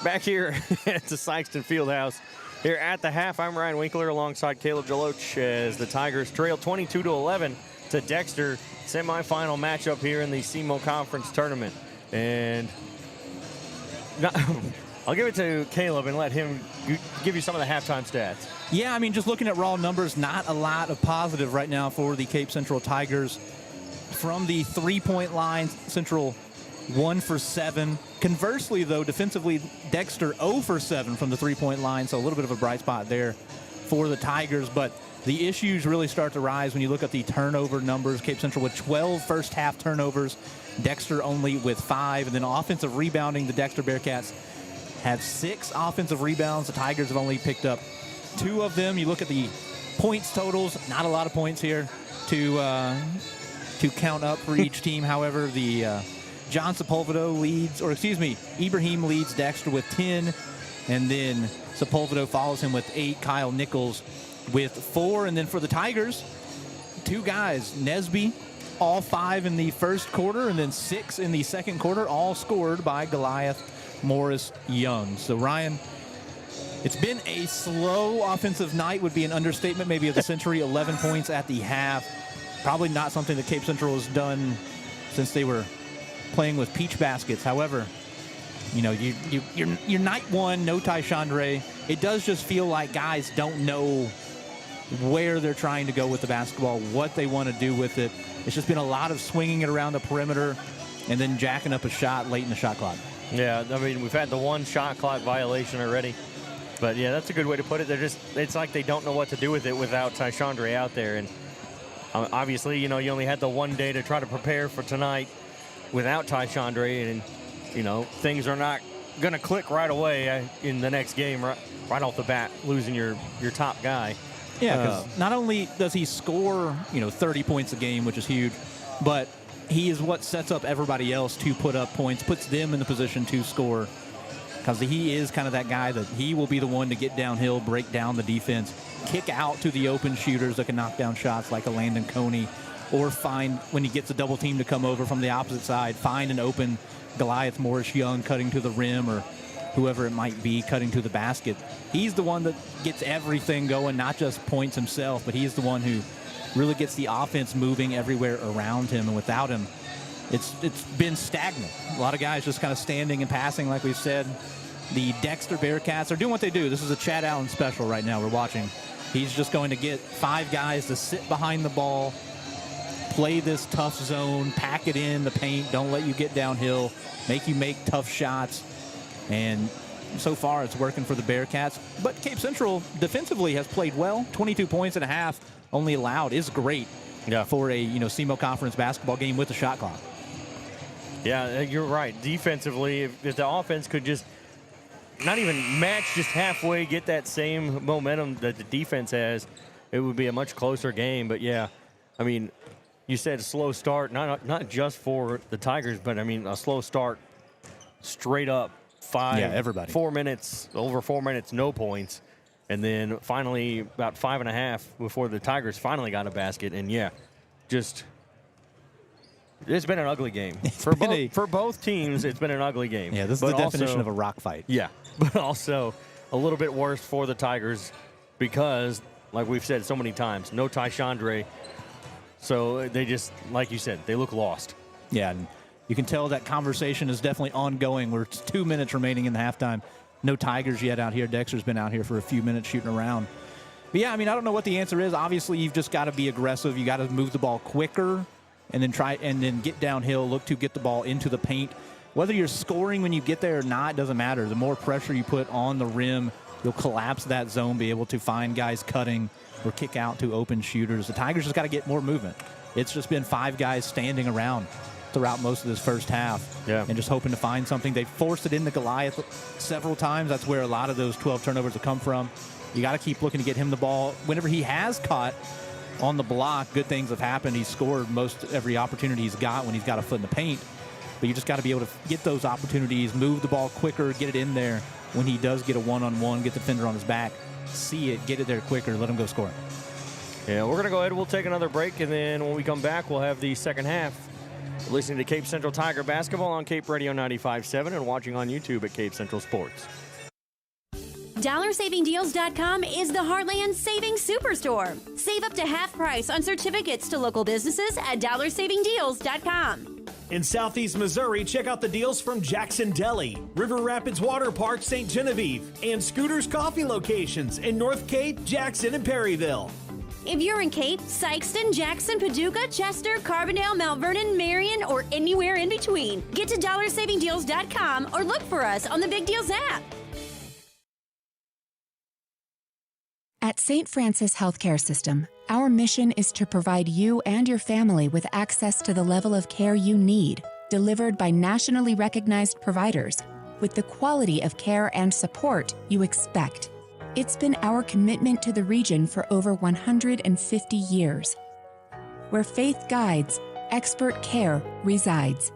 Back here at the Sykeston Fieldhouse. Here at the half, I'm Ryan Winkler alongside Caleb Deloach as the Tigers trail 22-11 to Dexter. Semifinal matchup here in the SEMO Conference Tournament. And I'll give it to Caleb and let him give you some of the halftime stats. Yeah, I mean, just looking at raw numbers, not a lot of positive right now for the Cape Central Tigers. From the three-point line, Central 1 for 7. Conversely, though, defensively, Dexter 0 for 7 from the three-point line, so a little bit of a bright spot there for the Tigers. But the issues really start to rise when you look at the turnover numbers. Cape Central with 12 first-half turnovers, Dexter only with 5. And then offensive rebounding, the Dexter Bearcats have 6 offensive rebounds. The Tigers have only picked up 2 of them. You look at the points totals, not a lot of points here to count up for each team. However, the John Sepulvedo Ibrahim leads Dexter with 10, and then Sepulvedo follows him with 8. Kyle Nichols with 4, and then for the Tigers, 2 guys, Nesby, all 5 in the first quarter, and then 6 in the second quarter, all scored by Goliath Morris Young. So Ryan, it's been a slow offensive night would be an understatement maybe of the century. 11 points at the half. Probably not something that Cape Central has done since they were playing with peach baskets. However, you know, you're night one, no Ty Chandre. It does just feel like guys don't know where they're trying to go with the basketball, what they want to do with it. It's just been a lot of swinging it around the perimeter and then jacking up a shot late in the shot clock. Yeah, I mean, we've had the 1 shot clock violation already. But, yeah, that's a good way to put it. It's like they don't know what to do with it without Ty Chandre out there. And obviously, you know, you only had the 1 day to try to prepare for tonight without Ty Chandre. And, you know, things are not going to click right away in the next game right off the bat, losing your top guy. Yeah, because not only does he score, 30 points a game, which is huge, but he is what sets up everybody else to put up points, puts them in the position to score, because he is kind of that guy that he will be the one to get downhill, break down the defense, kick out to the open shooters that can knock down shots like a Landon Coney, or find, when he gets a double team to come over from the opposite side, find an open Goliath Morris Young cutting to the rim, or whoever it might be cutting to the basket. He's the one that gets everything going, not just points himself, but he's the one who really gets the offense moving everywhere around him. And without him, it's been stagnant. A lot of guys just kind of standing and passing, like we've said. The Dexter Bearcats are doing what they do. This is a Chad Allen special right now we're watching. He's just going to get 5 guys to sit behind the ball, play this tough zone, pack it in the paint, don't let you get downhill, make you make tough shots. And so far it's working for the Bearcats. But Cape Central defensively has played well. 22 points and a half only allowed is great for a SEMO conference basketball game with a shot clock. Yeah, you're right. Defensively, if the offense could just not even match, just halfway get that same momentum that the defense has, it would be a much closer game. But yeah, I mean, you said slow start, not just for the Tigers, but I mean a slow start straight up. Everybody. 4 minutes, over 4 minutes, no points. And then finally about 5.5 before the Tigers finally got a basket. And it's been an ugly game. For both teams, it's been an ugly game. Yeah, this is the definition of a rock fight. Yeah, but also a little bit worse for the Tigers because, like we've said so many times, no Ty Chandre. So they just, like you said, they look lost. Yeah, and you can tell that conversation is definitely ongoing. We're 2 minutes remaining in the halftime. No Tigers yet out here. Dexter's been out here for a few minutes shooting around. But yeah, I mean, I don't know what the answer is. Obviously, you've just got to be aggressive. You got to move the ball quicker. And then get downhill, look to get the ball into the paint. Whether you're scoring when you get there or not, doesn't matter. The more pressure you put on the rim, you'll collapse that zone, be able to find guys cutting or kick out to open shooters. The Tigers just got to get more movement. It's just been 5 guys standing around throughout most of this first half and just hoping to find something. They forced it into Goliath several times. That's where a lot of those 12 turnovers have come from. You got to keep looking to get him the ball. Whenever he has caught on the block, good things have happened. He's scored most every opportunity he's got when he's got a foot in the paint. But you just got to be able to get those opportunities, move the ball quicker, get it in there when he does get a one-on-one, get the defender on his back, see it, get it there quicker, let him go score. Yeah, we're going to go ahead. We'll take another break, and then when we come back, we'll have the second half. We're listening to Cape Central Tiger Basketball on Cape Radio 95.7 and watching on YouTube at Cape Central Sports. DollarSavingDeals.com is the Heartland Savings Superstore. Save up to half price on certificates to local businesses at DollarSavingDeals.com. In Southeast Missouri, check out the deals from Jackson Deli, River Rapids Water Park, St. Genevieve, and Scooter's Coffee locations in North Cape, Jackson, and Perryville. If you're in Cape, Sykeston, Jackson, Paducah, Chester, Carbondale, Mount Vernon, Marion, or anywhere in between, get to DollarSavingDeals.com or look for us on the Big Deals app. At St. Francis Healthcare System, our mission is to provide you and your family with access to the level of care you need, delivered by nationally recognized providers, with the quality of care and support you expect. It's been our commitment to the region for over 150 years. Where faith guides, expert care resides.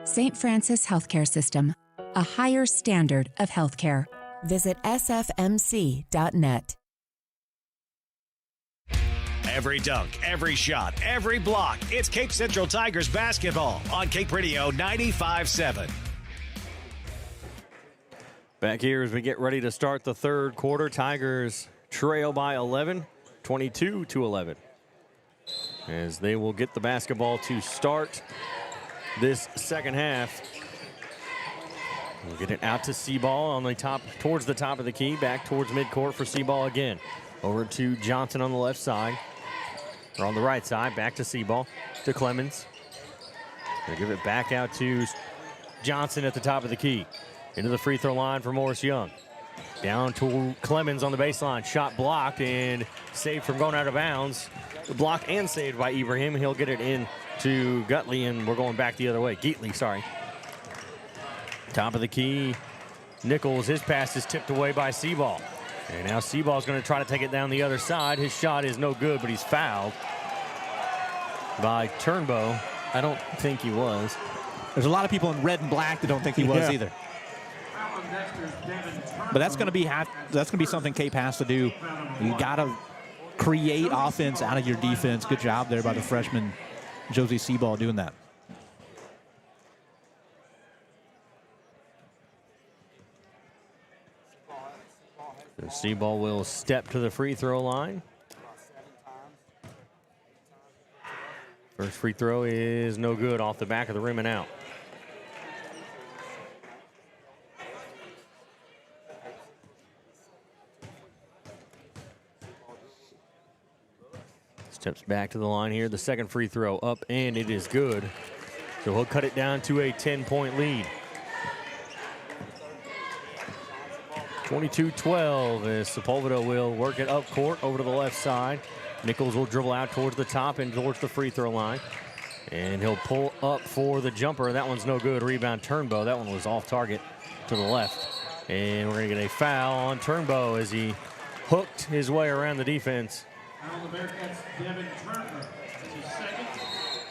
St. Francis Healthcare System, a higher standard of healthcare. Visit sfmc.net. Every dunk, every shot, every block. It's Cape Central Tigers basketball on Cape Radio 95.7. Back here as we get ready to start the third quarter. Tigers trail by 11, 22-11. As they will get the basketball to start this second half. We'll get it out to Seaball on the top, towards the top of the key, back towards midcourt for Seaball again. Over to Johnson on the left side. Or on the right side, back to Seaball, to Clemens. Gonna give it back out to Johnson at the top of the key. Into the free throw line for Morris Young. Down to Clemens on the baseline. Shot blocked and saved from going out of bounds. Blocked and saved by Ibrahim. He'll get it in to Gutley, and we're going back the other way. Geatley, sorry. Top of the key. Nichols, his pass is tipped away by Seaball. And now Seaball's going to try to take it down the other side. His shot is no good, but he's fouled by Turnbow. I don't think he was. There's a lot of people in red and black that don't think he was either. But that's going to be something Cape has to do. You got to create offense out of your defense. Good job there by the freshman Josie Seaball doing that. So Seaball will step to the free throw line. First free throw is no good, off the back of the rim and out. Steps back to the line here. The second free throw up, and it is good. So he'll cut it down to a 10-point lead. 22-12 as Sepulveda will work it up court over to the left side. Nichols will dribble out towards the top and towards the free throw line. And he'll pull up for the jumper. That one's no good. Rebound Turnbow. That one was off target to the left. And we're going to get a foul on Turnbow as he hooked his way around the defense.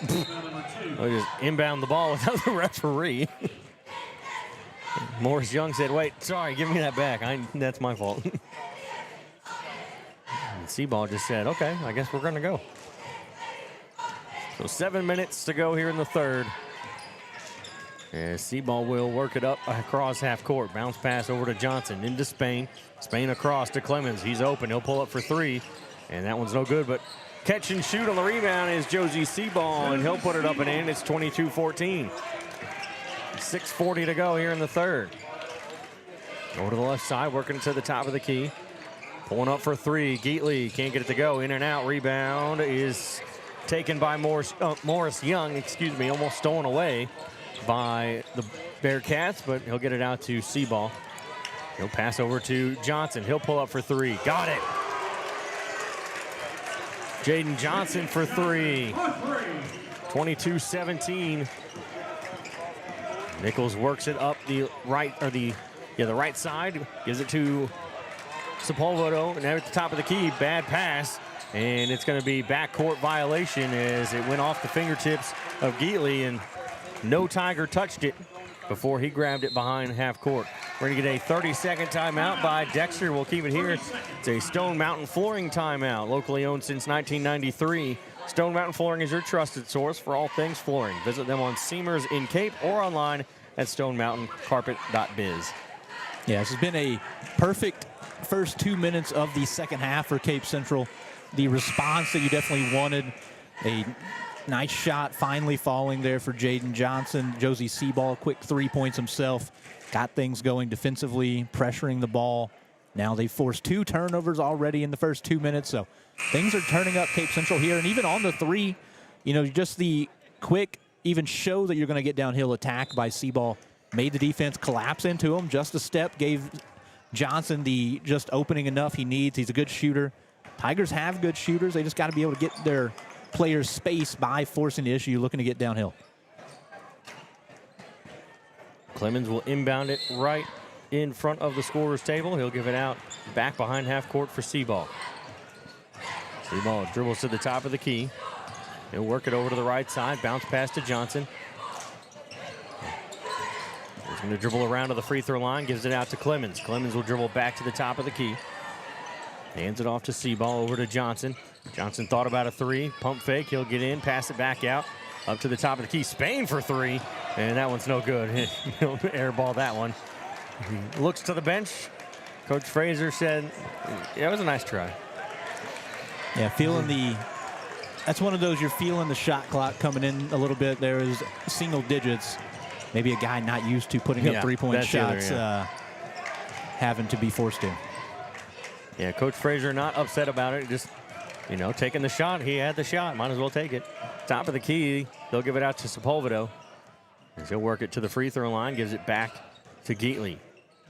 They just inbound the ball without the referee. Morris Young said, wait, sorry, give me that back. That's my fault. And Seaball just said, okay, I guess we're going to go. So 7 minutes to go here in the third. As Seaball will work it up across half court. Bounce pass over to Johnson, into Spain. Spain across to Clemens. He's open. He'll pull up for three. And that one's no good, but catch and shoot on the rebound is Josie Seaball, and he'll put it up and in. It's 22-14. 6:40 to go here in the third. Over to the left side, working to the top of the key. Pulling up for three. Geatley can't get it to go. In and out. Rebound is taken by Morris Young, almost stolen away by the Bearcats, but he'll get it out to Seaball. He'll pass over to Johnson. He'll pull up for three. Got it. Jaden Johnson for three. 22-17. Nichols works it up the right side. Gives it to Sepulveda, and at the top of the key, bad pass. And it's going to be backcourt violation as it went off the fingertips of Geatley, and no Tiger touched it before he grabbed it behind half court. We're going to get a 30-second timeout by Dexter. We'll keep it here. It's a Stone Mountain Flooring timeout, locally owned since 1993. Stone Mountain Flooring is your trusted source for all things flooring. Visit them on Seamers in Cape or online at stonemountaincarpet.biz. Yeah, this has been a perfect first 2 minutes of the second half for Cape Central. The response that you definitely wanted. A nice shot finally falling there for Jaden Johnson. Josie Seaball, quick 3 points himself. Got things going defensively, pressuring the ball. Now they've forced 2 turnovers already in the first 2 minutes, so things are turning up Cape Central here. And even on the three, just the quick, even show that you're going to get downhill attack by Seaball made the defense collapse into him. Just a step, gave Johnson the just opening enough he needs. He's a good shooter. Tigers have good shooters. They just got to be able to get their players space by forcing the issue, looking to get downhill. Clemens will inbound it right in front of the scorer's table. He'll give it out back behind half court for Seaball. Seaball dribbles to the top of the key. He'll work it over to the right side. Bounce pass to Johnson. He's going to dribble around to the free throw line. Gives it out to Clemens. Clemens will dribble back to the top of the key. Hands it off to Seaball, over to Johnson. Johnson thought about a three. Pump fake. He'll get in, pass it back out. Up to the top of the key. Spain for three. And that one's no good. He'll airball that one. He looks to the bench. Coach Fraser said, yeah, it was a nice try. Yeah, that's one of those, you're feeling the shot clock coming in a little bit. There is single digits. Maybe a guy not used to putting up three-point shots having to be forced to. Yeah, Coach Fraser not upset about it. Just, taking the shot. He had the shot. Might as well take it. Top of the key. They'll give it out to Sepulveda. He'll work it to the free throw line. Gives it back to Geatley.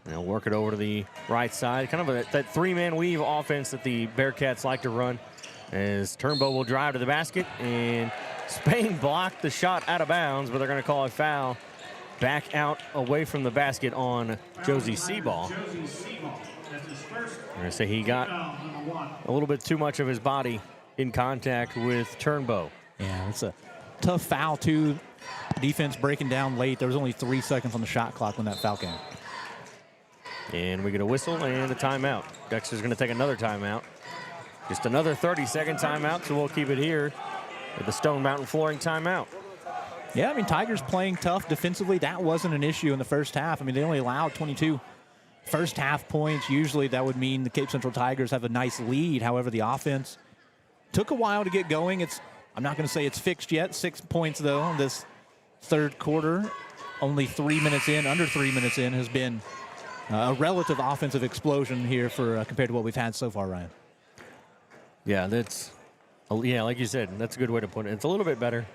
And he'll work it over to the right side. Kind of that three-man weave offense that the Bearcats like to run. As Turnbow will drive to the basket. And Spain blocked the shot out of bounds, but they're going to call a foul back out away from the basket on Josie Seaball. I'm going to say he got a little bit too much of his body in contact with Turnbow. Yeah, it's a tough foul, too. Defense breaking down late. There was only 3 seconds on the shot clock when that foul came. And we get a whistle and a timeout. Dexter's going to take another timeout. Just another 30-second timeout, so we'll keep it here with the Stone Mountain Flooring timeout. Yeah, Tigers playing tough defensively. That wasn't an issue in the first half. They only allowed 22 first half points. Usually that would mean the Cape Central Tigers have a nice lead. However, the offense took a while to get going. I'm not going to say it's fixed yet. 6 points, though, in this third quarter. Only 3 minutes in, under 3 minutes in, has been a relative offensive explosion here for compared to what we've had so far, Ryan. Yeah, like you said, that's a good way to put it. It's a little bit better,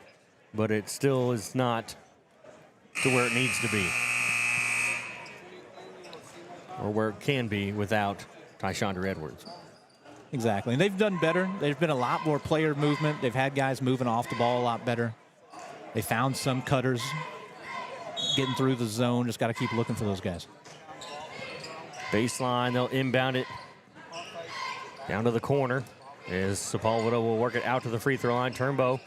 but it still is not to where it needs to be. or where it can be without Tyshaundra Edwards. Exactly, and they've done better. There's been a lot more player movement. They've had guys moving off the ball a lot better. They found some cutters getting through the zone. Just got to keep looking for those guys. Baseline, they'll inbound it down to the corner as Sepulveda will work it out to the free throw line. Turnbow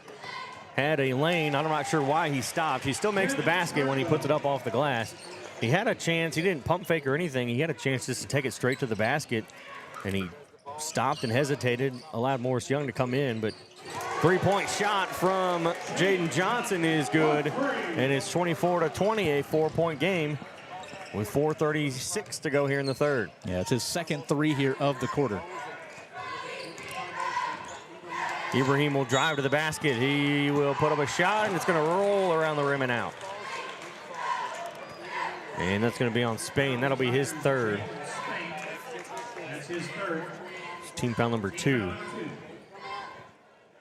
had a lane. I'm not sure why he stopped. He still makes the basket when he puts it up off the glass. He had a chance. He didn't pump fake or anything. He had a chance just to take it straight to the basket, and he stopped and hesitated, allowed Morris Young to come in, but three-point shot from Jaden Johnson is good, and it's 24-20, a 4-point game with 4:36 to go here in the third. Yeah, it's his second three here of the quarter. Ibrahim will drive to the basket. He will put up a shot, and it's going to roll around the rim and out. And that's going to be on Spain. That'll be his third. That's his third. It's team foul number 2.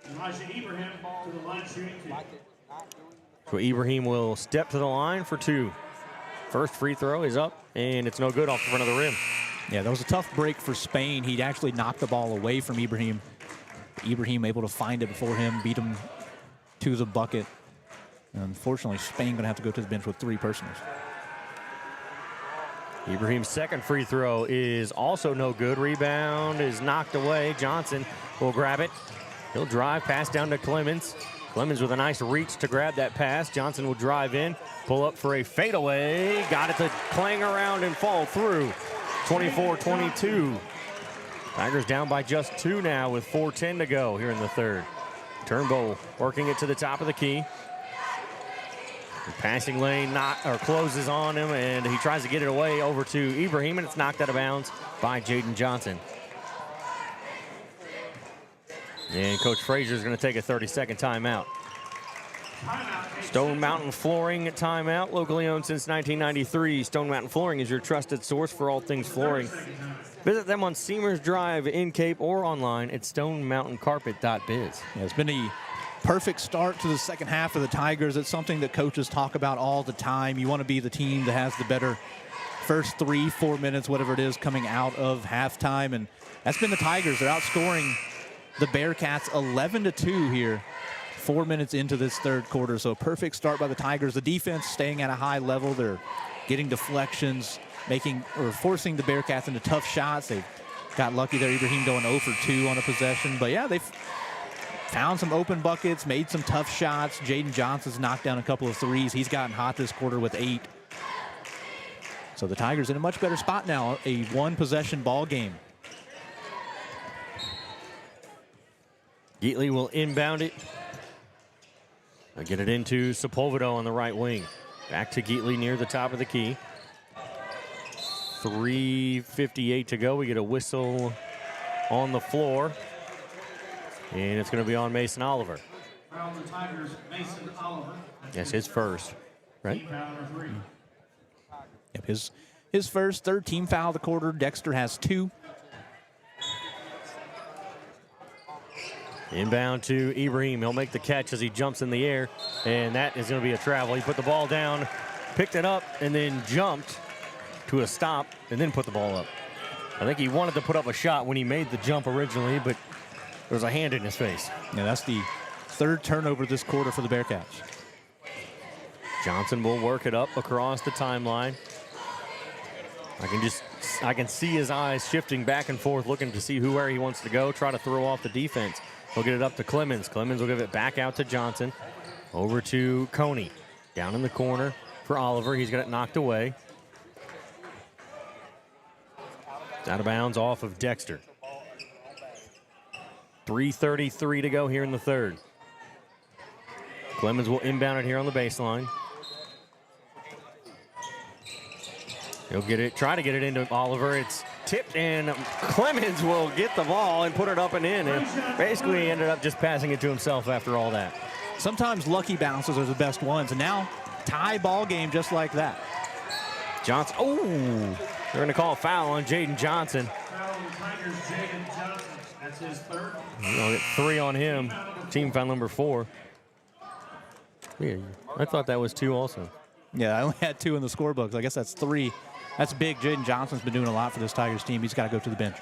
Ibrahim to the line shooting 2. So Ibrahim will step to the line for 2. First free throw is up, and it's no good off the front of the rim. Yeah, that was a tough break for Spain. He'd actually knocked the ball away from Ibrahim. Ibrahim able to find it before him, beat him to the bucket. And unfortunately, Spain going to have to go to the bench with 3 personals. Ibrahim's second free throw is also no good. Rebound is knocked away. Johnson will grab it. He'll drive, pass down to Clemens. Clemens with a nice reach to grab that pass. Johnson will drive in, pull up for a fadeaway. Got it to clang around and fall through. 24-22. Tigers down by just 2 now with 4:10 to go here in the third. Turnbull working it to the top of the key. The passing lane closes on him, and he tries to get it away over to Ibrahim, and it's knocked out of bounds by Jaden Johnson. And Coach Frazier is going to take a 30-second timeout. Stone Mountain Flooring timeout, locally owned since 1993. Stone Mountain Flooring is your trusted source for all things flooring. Visit them on Seamers Drive in Cape or online at stonemountaincarpet.biz. Yeah, it's been a perfect start to the second half of the Tigers. It's something that coaches talk about all the time. You want to be the team that has the better first 3-4 minutes, whatever it is, coming out of halftime. And that's been the Tigers. They're outscoring the Bearcats 11-2 here, 4 minutes into this third quarter. So a perfect start by the Tigers. The defense staying at a high level. They're getting deflections, forcing the Bearcats into tough shots. They got lucky there. Ibrahim going 0 for 2 on a possession. But yeah, they've found some open buckets, made some tough shots. Jaden Johnson's knocked down a couple of threes. He's gotten hot this quarter with 8. So the Tigers in a much better spot now, a 1-possession ball game. Geatley will inbound it. They'll get it into Sepulveda on the right wing. Back to Geatley near the top of the key. 3:58 to go. We get a whistle on the floor. And it's going to be on Mason Oliver. Foul the Tigers, Mason Oliver. That's his first, right? Team foul number 3. Yep, his first, third team foul of the quarter. Dexter has 2. Inbound to Ibrahim. He'll make the catch as he jumps in the air, and that is going to be a travel. He put the ball down, picked it up, and then jumped to a stop, and then put the ball up. I think he wanted to put up a shot when he made the jump originally, but there was a hand in his face. Yeah, that's the third turnover this quarter for the Bearcats. Johnson will work it up across the timeline. I can see his eyes shifting back and forth, looking to see where he wants to go, try to throw off the defense. He'll get it up to Clemens. Clemens will give it back out to Johnson. Over to Coney. Down in the corner for Oliver. He's got it knocked away. It's out of bounds off of Dexter. 3:33 to go here in the third. Clemens will inbound it here on the baseline. He'll get it, try to get it into Oliver. It's tipped, and Clemens will get the ball and put it up and in. And basically he ended up just passing it to himself after all that. Sometimes lucky bounces are the best ones, and now tie ball game just like that. Johnson, they're going to call a foul on Jaden Johnson. Foul on the Tigers, Jaden Johnson. That's his third. We'll get 3 on him. Team foul number 4. Yeah, I thought that was 2 also. Yeah, I only had 2 in the scorebooks. I guess that's 3 That's big. Jaden Johnson's been doing a lot for this Tigers team. He's got to go to the bench.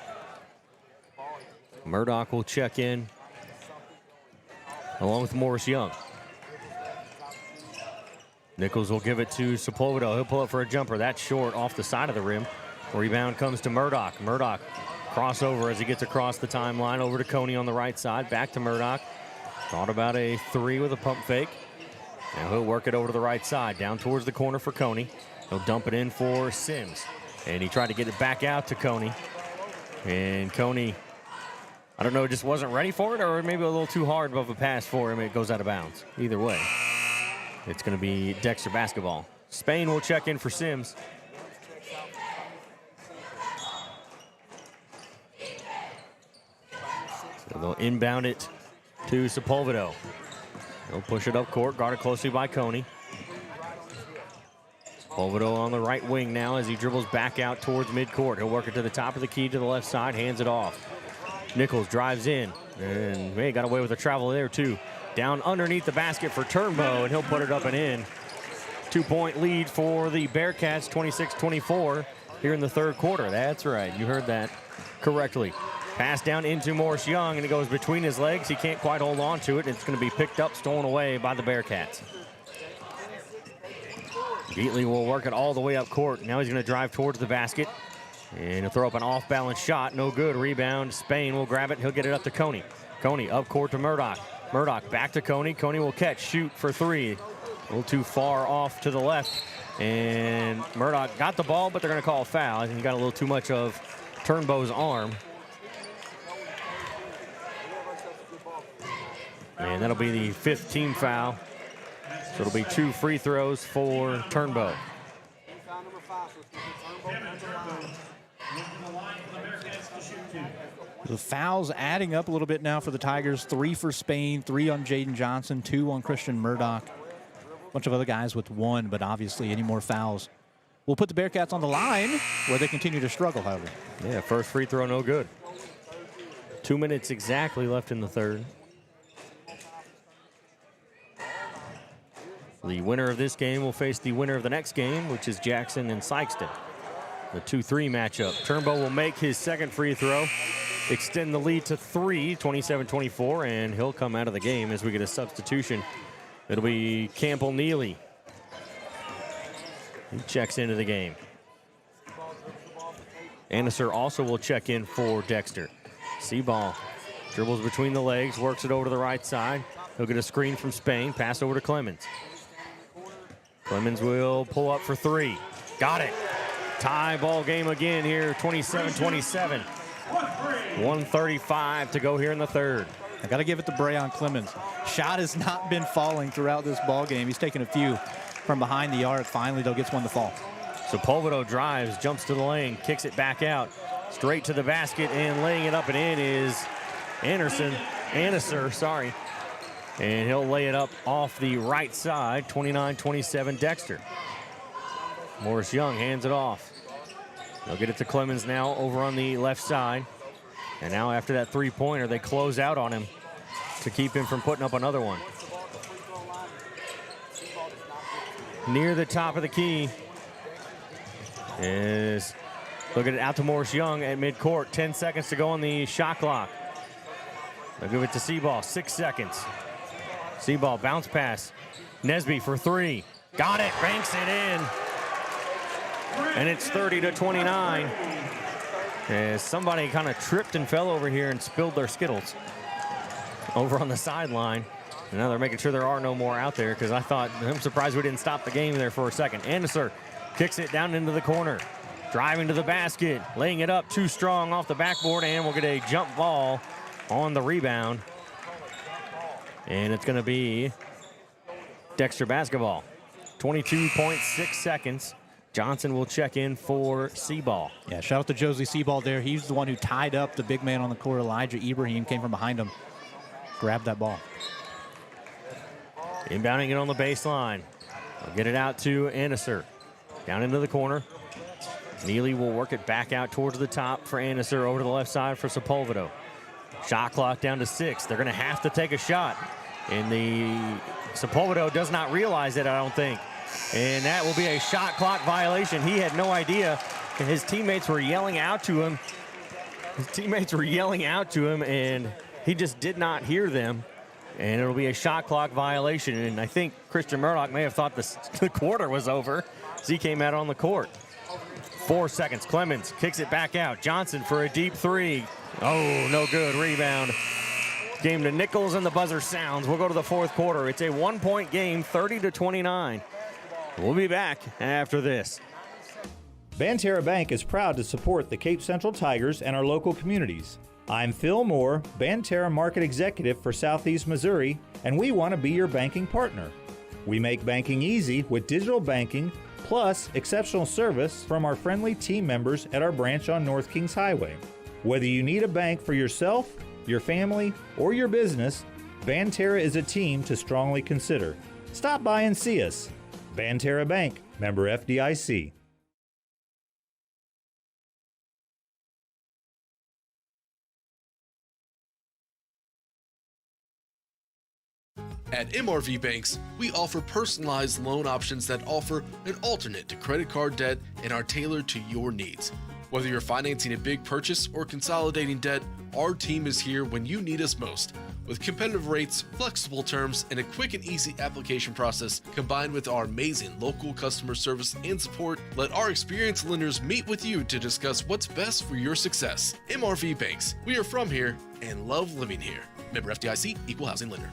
Murdoch will check in along with Morris Young. Nichols will give it to Sepulvedo. He'll pull up for a jumper. That's short off the side of the rim. Rebound comes to Murdoch. Murdoch crossover as he gets across the timeline over to Coney on the right side. Back to Murdoch. Thought about a three with a pump fake. Now he'll work it over to the right side, down towards the corner for Coney. He'll dump it in for Sims. And he tried to get it back out to Coney. And Coney, I don't know, just wasn't ready for it, or maybe a little too hard of a pass for him. It goes out of bounds. Either way, it's going to be Dexter basketball. Spain will check in for Sims. So they'll inbound it to Sepulvedo. He'll push it up court, guarded closely by Coney. Sepulvedo on the right wing now as he dribbles back out towards midcourt. He'll work it to the top of the key to the left side, hands it off. Nichols drives in, and he got away with a travel there too. Down underneath the basket for Turnbow, and he'll put it up and in. 2-point lead for the Bearcats, 26-24 here in the third quarter. That's right, you heard that correctly. Pass down into Morris Young, and it goes between his legs. He can't quite hold on to it. It's going to be picked up, stolen away by the Bearcats. Beatley will work it all the way up court. Now he's going to drive towards the basket, and he'll throw up an off-balance shot. No good. Rebound. Spain will grab it. He'll get it up to Coney. Coney up court to Murdoch. Murdoch back to Coney. Coney will catch, shoot for three. A little too far off to the left, and Murdoch got the ball, but they're going to call a foul. I think he got a little too much of Turnbow's arm. And that'll be the fifth team foul. So it'll be 2 free throws for Turnbow. The fouls adding up a little bit now for the Tigers. 3 for Spain, 3 on Jaden Johnson, 2 on Christian Murdoch. A bunch of other guys with 1, but obviously any more fouls will put the Bearcats on the line where they continue to struggle, however. Yeah, first free throw, no good. 2 minutes exactly left in the third. The winner of this game will face the winner of the next game, which is Jackson and Sykeston. The 2-3 matchup. Turnbow will make his second free throw, extend the lead to 3, 27-24, and he'll come out of the game as we get a substitution. It'll be Campbell Neely. He checks into the game. Anneser also will check in for Dexter. Seaball dribbles between the legs, works it over to the right side. He'll get a screen from Spain, pass over to Clemens. Clemens will pull up for 3. Got it. Tie ball game again here, 27-27. 1:35 to go here in the third. I got to give it to Brayon Clemens. Shot has not been falling throughout this ball game. He's taken a few from behind the arc. Finally, though, gets one to fall. So Sepulvedo drives, jumps to the lane, kicks it back out, straight to the basket, and laying it up and in is Anneser, sorry. And he'll lay it up off the right side, 29-27 Dexter. Morris Young hands it off. They'll get it to Clemens now over on the left side. And now after that three-pointer, they close out on him to keep him from putting up another one. Near the top of the key is, look at it, out to Morris Young at midcourt. 10 seconds to go on the shot clock. They'll give it to Seaball, 6 seconds. Seaball, bounce pass. Nesby for 3. Got it, banks it in. And it's 30-29. As somebody kind of tripped and fell over here and spilled their Skittles over on the sideline. And now they're making sure there are no more out there, because I'm surprised we didn't stop the game there for a second. Anneser kicks it down into the corner. Driving to the basket, laying it up too strong off the backboard, and we'll get a jump ball on the rebound. And it's going to be Dexter basketball. 22.6 seconds. Johnson will check in for Seaball. Yeah, shout out to Josie Seaball there. He's the one who tied up the big man on the court. Elijah Ibrahim came from behind him, grabbed that ball. Inbounding it on the baseline. I'll get it out to Anneser. Down into the corner. Neely will work it back out towards the top for Anneser, over to the left side for Sepulvedo. Shot clock down to 6. They're going to have to take a shot. And the Sepulvedo does not realize it, I don't think. And that will be a shot clock violation. He had no idea, and his teammates were yelling out to him. And he just did not hear them. And it'll be a shot clock violation. And I think Christian Murdoch may have thought the quarter was over as he came out on the court. 4 seconds. Clemens kicks it back out. Johnson for a deep three. Oh, no good. Rebound. Game to Nichols, and the buzzer sounds. We'll go to the fourth quarter. It's a 1-point game, 30-29. We'll be back after this. Banterra Bank is proud to support the Cape Central Tigers and our local communities. I'm Phil Moore, Banterra Market Executive for Southeast Missouri, and we want to be your banking partner. We make banking easy with digital banking, plus exceptional service from our friendly team members at our branch on North Kings Highway. Whether you need a bank for yourself, your family, or your business, Banterra is a team to strongly consider. Stop by and see us. Banterra Bank, member FDIC. At MRV Banks, we offer personalized loan options that offer an alternate to credit card debt and are tailored to your needs. Whether you're financing a big purchase or consolidating debt, our team is here when you need us most. With competitive rates, flexible terms, and a quick and easy application process, combined with our amazing local customer service and support, let our experienced lenders meet with you to discuss what's best for your success. MRV Banks, we are from here and love living here. Member FDIC, Equal Housing Lender.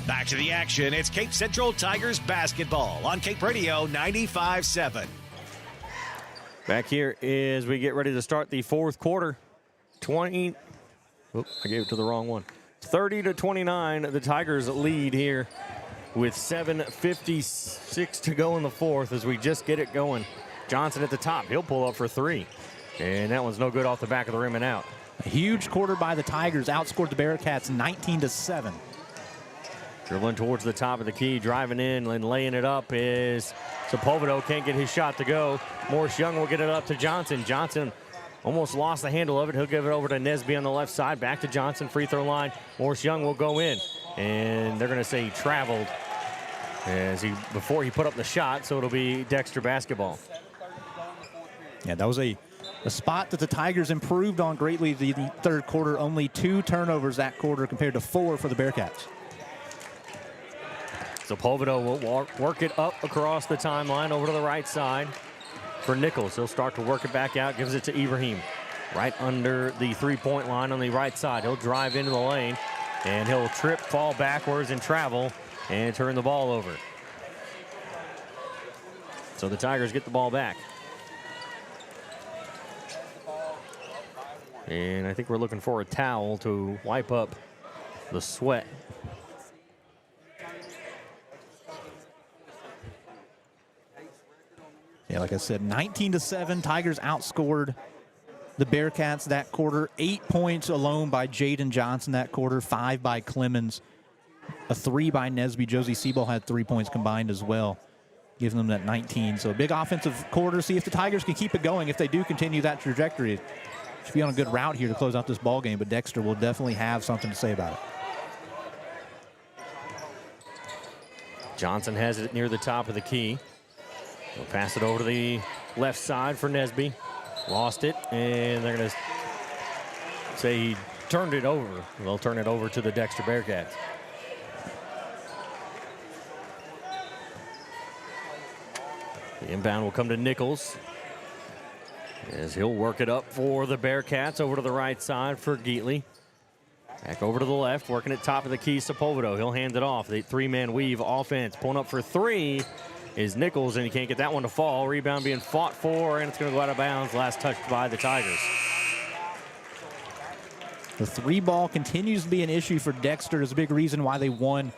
Back to the action. It's Cape Central Tigers basketball on Cape Radio 95.7. Back here as we get ready to start the fourth quarter. I gave it to the wrong one. 30-29, the Tigers lead here with 7:56 to go in the fourth as we just get it going. Johnson at the top. He'll pull up for three. And that one's no good off the back of the rim and out. A huge quarter by the Tigers. Outscored the Bearcats 19-7. Dribbling towards the top of the key, driving in and laying it up is Sepulveda. Can't get his shot to go. Morris Young will get it up to Johnson. Johnson almost lost the handle of it. He'll give it over to Nesby on the left side. Back to Johnson, free throw line. Morris Young will go in. And they're going to say he traveled before he put up the shot, so it'll be Dexter basketball. Yeah, that was a spot that the Tigers improved on greatly the third quarter. Only 2 turnovers that quarter compared to 4 for the Bearcats. Sepulveda will work it up across the timeline over to the right side for Nichols. He'll start to work it back out, gives it to Ibrahim. Right under the three-point line on the right side. He'll drive into the lane, and he'll trip, fall backwards, and travel, and turn the ball over. So the Tigers get the ball back. And I think we're looking for a towel to wipe up the sweat. Yeah, like I said, 19-7. Tigers outscored the Bearcats that quarter. 8 points alone by Jaden Johnson that quarter. 5 by Clemens. A 3 by Nesby. Josie Seaball had 3 points combined as well, giving them that 19. So a big offensive quarter. See if the Tigers can keep it going. If they do continue that trajectory, should be on a good route here to close out this ball game. But Dexter will definitely have something to say about it. Johnson has it near the top of the key. He'll pass it over to the left side for Nesby. Lost it, and they're going to say he turned it over. They'll turn it over to the Dexter Bearcats. The inbound will come to Nichols as he'll work it up for the Bearcats over to the right side for Geatley. Back over to the left, working at top of the key, Sepulveda. He'll hand it off. The three-man weave offense. Pulling up for three is Nichols, and he can't get that one to fall. Rebound being fought for, and it's going to go out of bounds. Last touched by the Tigers. The 3-ball continues to be an issue for Dexter. It's a big reason why they won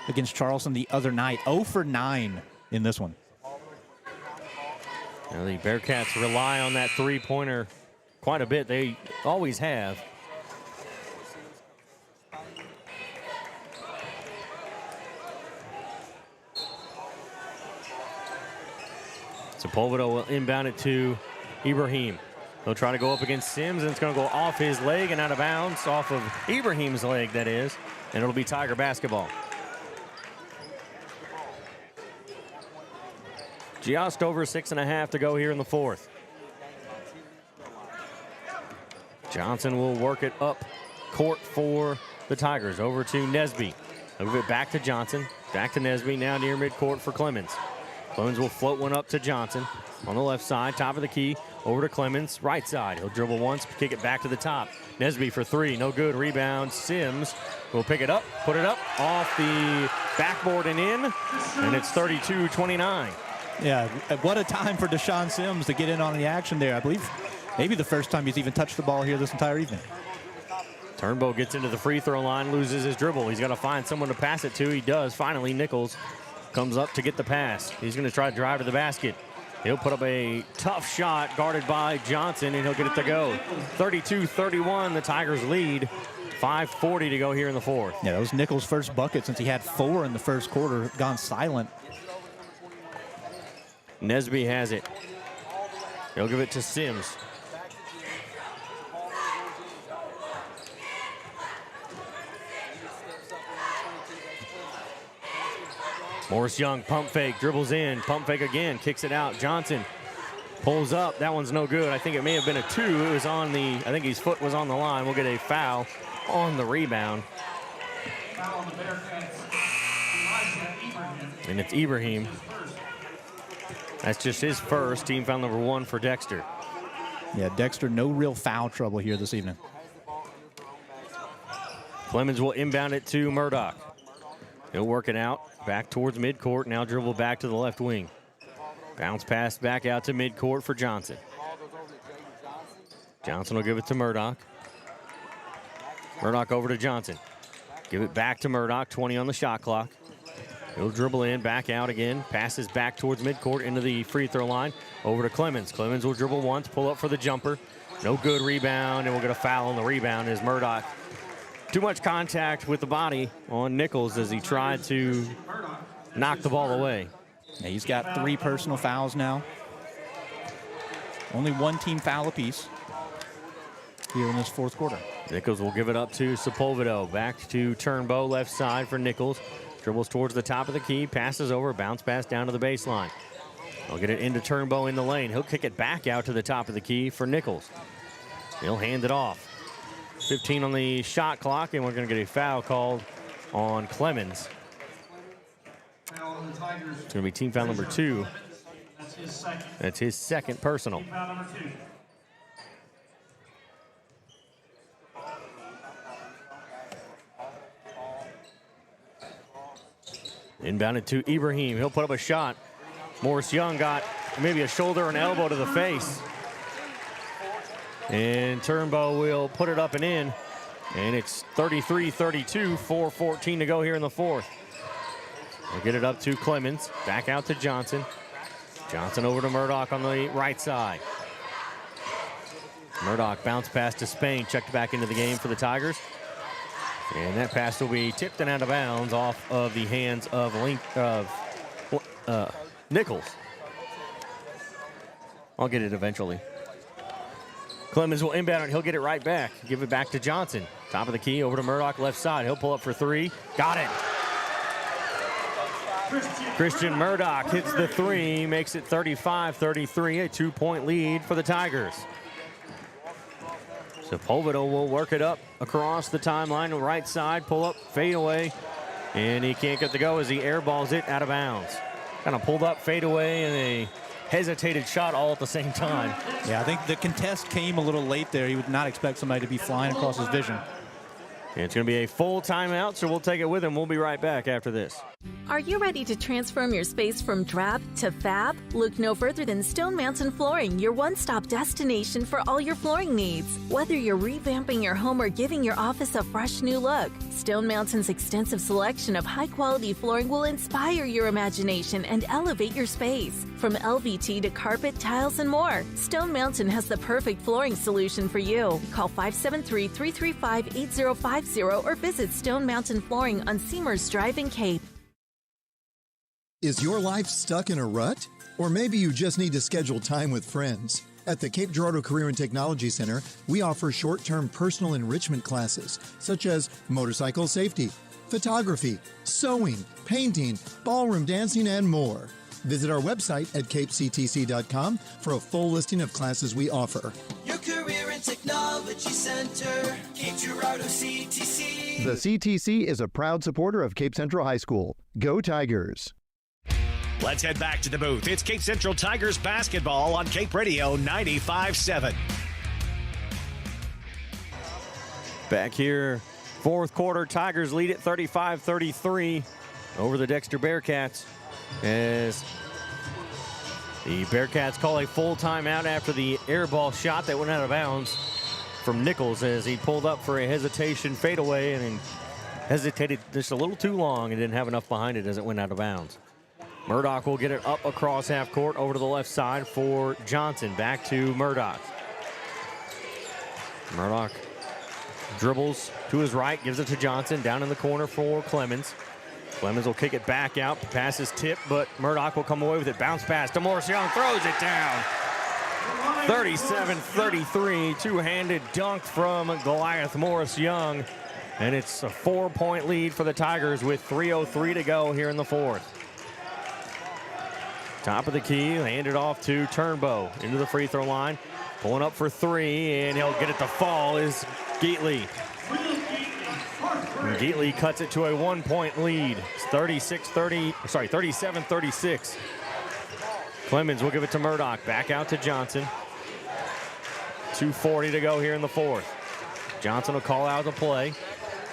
against Charleston the other night. 0 for 9 in this one. Now the Bearcats rely on that three-pointer quite a bit. They always have. Sepulveda will inbound it to Ibrahim. He'll try to go up against Sims, and it's going to go off his leg and out of bounds, off of Ibrahim's leg, that is, and it'll be Tiger basketball. Just over 6.5 to go here in the fourth. Johnson will work it up court for the Tigers. Over to Nesby. Move it back to Johnson. Back to Nesby. Now near midcourt for Clemens. Clemens will float one up to Johnson. On the left side, top of the key. Over to Clemens. Right side. He'll dribble once, kick it back to the top. Nesby for three. No good. Rebound. Sims will pick it up. Put it up. Off the backboard and in. And it's 32-29. Yeah, what a time for Deshaun Sims to get in on the action there. I believe maybe the first time he's even touched the ball here this entire evening. Turnbow gets into the free throw line, loses his dribble. He's got to find someone to pass it to. He does. Finally, Nichols comes up to get the pass. He's going to try to drive to the basket. He'll put up a tough shot guarded by Johnson, and he'll get it to go. 32-31, the Tigers lead. 5:40 to go here in the fourth. Yeah, that was Nichols' first bucket since he had 4 in the first quarter, gone silent. Nesby has it. He'll give it to Sims. Morris Young, pump fake, dribbles in, pump fake again, kicks it out. Johnson pulls up. That one's no good. I think it may have been a 2. It was on the, I think his foot was on the line. We'll get a foul on the rebound. And it's Ibrahim. That's just his first. Team foul number 1 for Dexter. Yeah, Dexter, no real foul trouble here this evening. Clemens will inbound it to Murdoch. He'll work it out back towards midcourt. Now dribble back to the left wing. Bounce pass back out to midcourt for Johnson. Johnson will give it to Murdoch. Murdoch over to Johnson. Give it back to Murdoch, 20 on the shot clock. He'll dribble in, back out again. Passes back towards midcourt into the free throw line. Over to Clemens. Clemens will dribble once, pull up for the jumper. No good. Rebound, and we'll get a foul on the rebound as Murdoch. Too much contact with the body on Nichols as he tried to knock the ball away. Yeah, he's got 3 personal fouls now. Only 1 team foul apiece here in this fourth quarter. Nichols will give it up to Sepulvedo. Back to Turnbow, left side for Nichols. Dribbles towards the top of the key, passes over, bounce pass down to the baseline. He'll get it into Turnbow in the lane. He'll kick it back out to the top of the key for Nichols. He'll hand it off. 15 on the shot clock, and we're going to get a foul called on Clemens. It's going to be team foul number 2. That's his second personal. Inbounded to Ibrahim. He'll put up a shot. Morris Young got maybe a shoulder or an elbow to the face. And Turnbow will put it up and in. And it's 33-32, 4:14 to go here in the fourth. We'll get it up to Clemens. Back out to Johnson. Johnson over to Murdoch on the right side. Murdoch bounced pass to Spain. Checked back into the game for the Tigers. And that pass will be tipped and out of bounds off of the hands of Nichols. I'll get it eventually. Clemens will inbound it. He'll get it right back. Give it back to Johnson. Top of the key over to Murdoch, left side. He'll pull up for 3. Got it. Christian Murdoch hits the 3, makes it 35-33, a 2-point lead for the Tigers. Sepulvedo will work it up across the timeline, right side, pull up, fade away, and he can't get the go as he airballs it out of bounds. Kind of pulled up, fade away, and a hesitated shot all at the same time. Yeah, I think the contest came a little late there. He would not expect somebody to be flying across his vision. And it's going to be a full timeout, so we'll take it with him. We'll be right back after this. Are you ready to transform your space from drab to fab? Look no further than Stone Mountain Flooring, your one-stop destination for all your flooring needs. Whether you're revamping your home or giving your office a fresh new look, Stone Mountain's extensive selection of high-quality flooring will inspire your imagination and elevate your space. From LVT to carpet, tiles, and more, Stone Mountain has the perfect flooring solution for you. Call 573-335-8050 or visit Stone Mountain Flooring on Seamers Drive in Cape. Is your life stuck in a rut? Or maybe you just need to schedule time with friends. At the Cape Girardeau Career and Technology Center, we offer short-term personal enrichment classes, such as motorcycle safety, photography, sewing, painting, ballroom dancing, and more. Visit our website at capectc.com for a full listing of classes we offer. Your Career and Technology Center, Cape Girardeau CTC. The CTC is a proud supporter of Cape Central High School. Go Tigers! Let's head back to the booth. It's Cape Central Tigers basketball on Cape Radio 95.7. Back here, fourth quarter, Tigers lead at 35-33 over the Dexter Bearcats as the Bearcats call a full timeout after the air ball shot that went out of bounds from Nichols as he pulled up for a hesitation fadeaway and then hesitated just a little too long and didn't have enough behind it as it went out of bounds. Murdoch will get it up across half court over to the left side for Johnson. Back to Murdoch. Murdoch dribbles to his right, gives it to Johnson, down in the corner for Clemens. Clemens will kick it back out, pass is tipped, but Murdoch will come away with it. Bounce pass to Morris Young, throws it down. 37-33, two-handed dunk from Goliath Morris Young. And it's a 4-point lead for the Tigers with 3:03 to go here in the fourth. Top of the key, handed off to Turnbow into the free throw line. Pulling up for three, and he'll get it to fall is Geatley. And Geatley cuts it to a 1-point lead. It's 37-36. Clemens will give it to Murdoch. Back out to Johnson. 2:40 to go here in the fourth. Johnson will call out the play.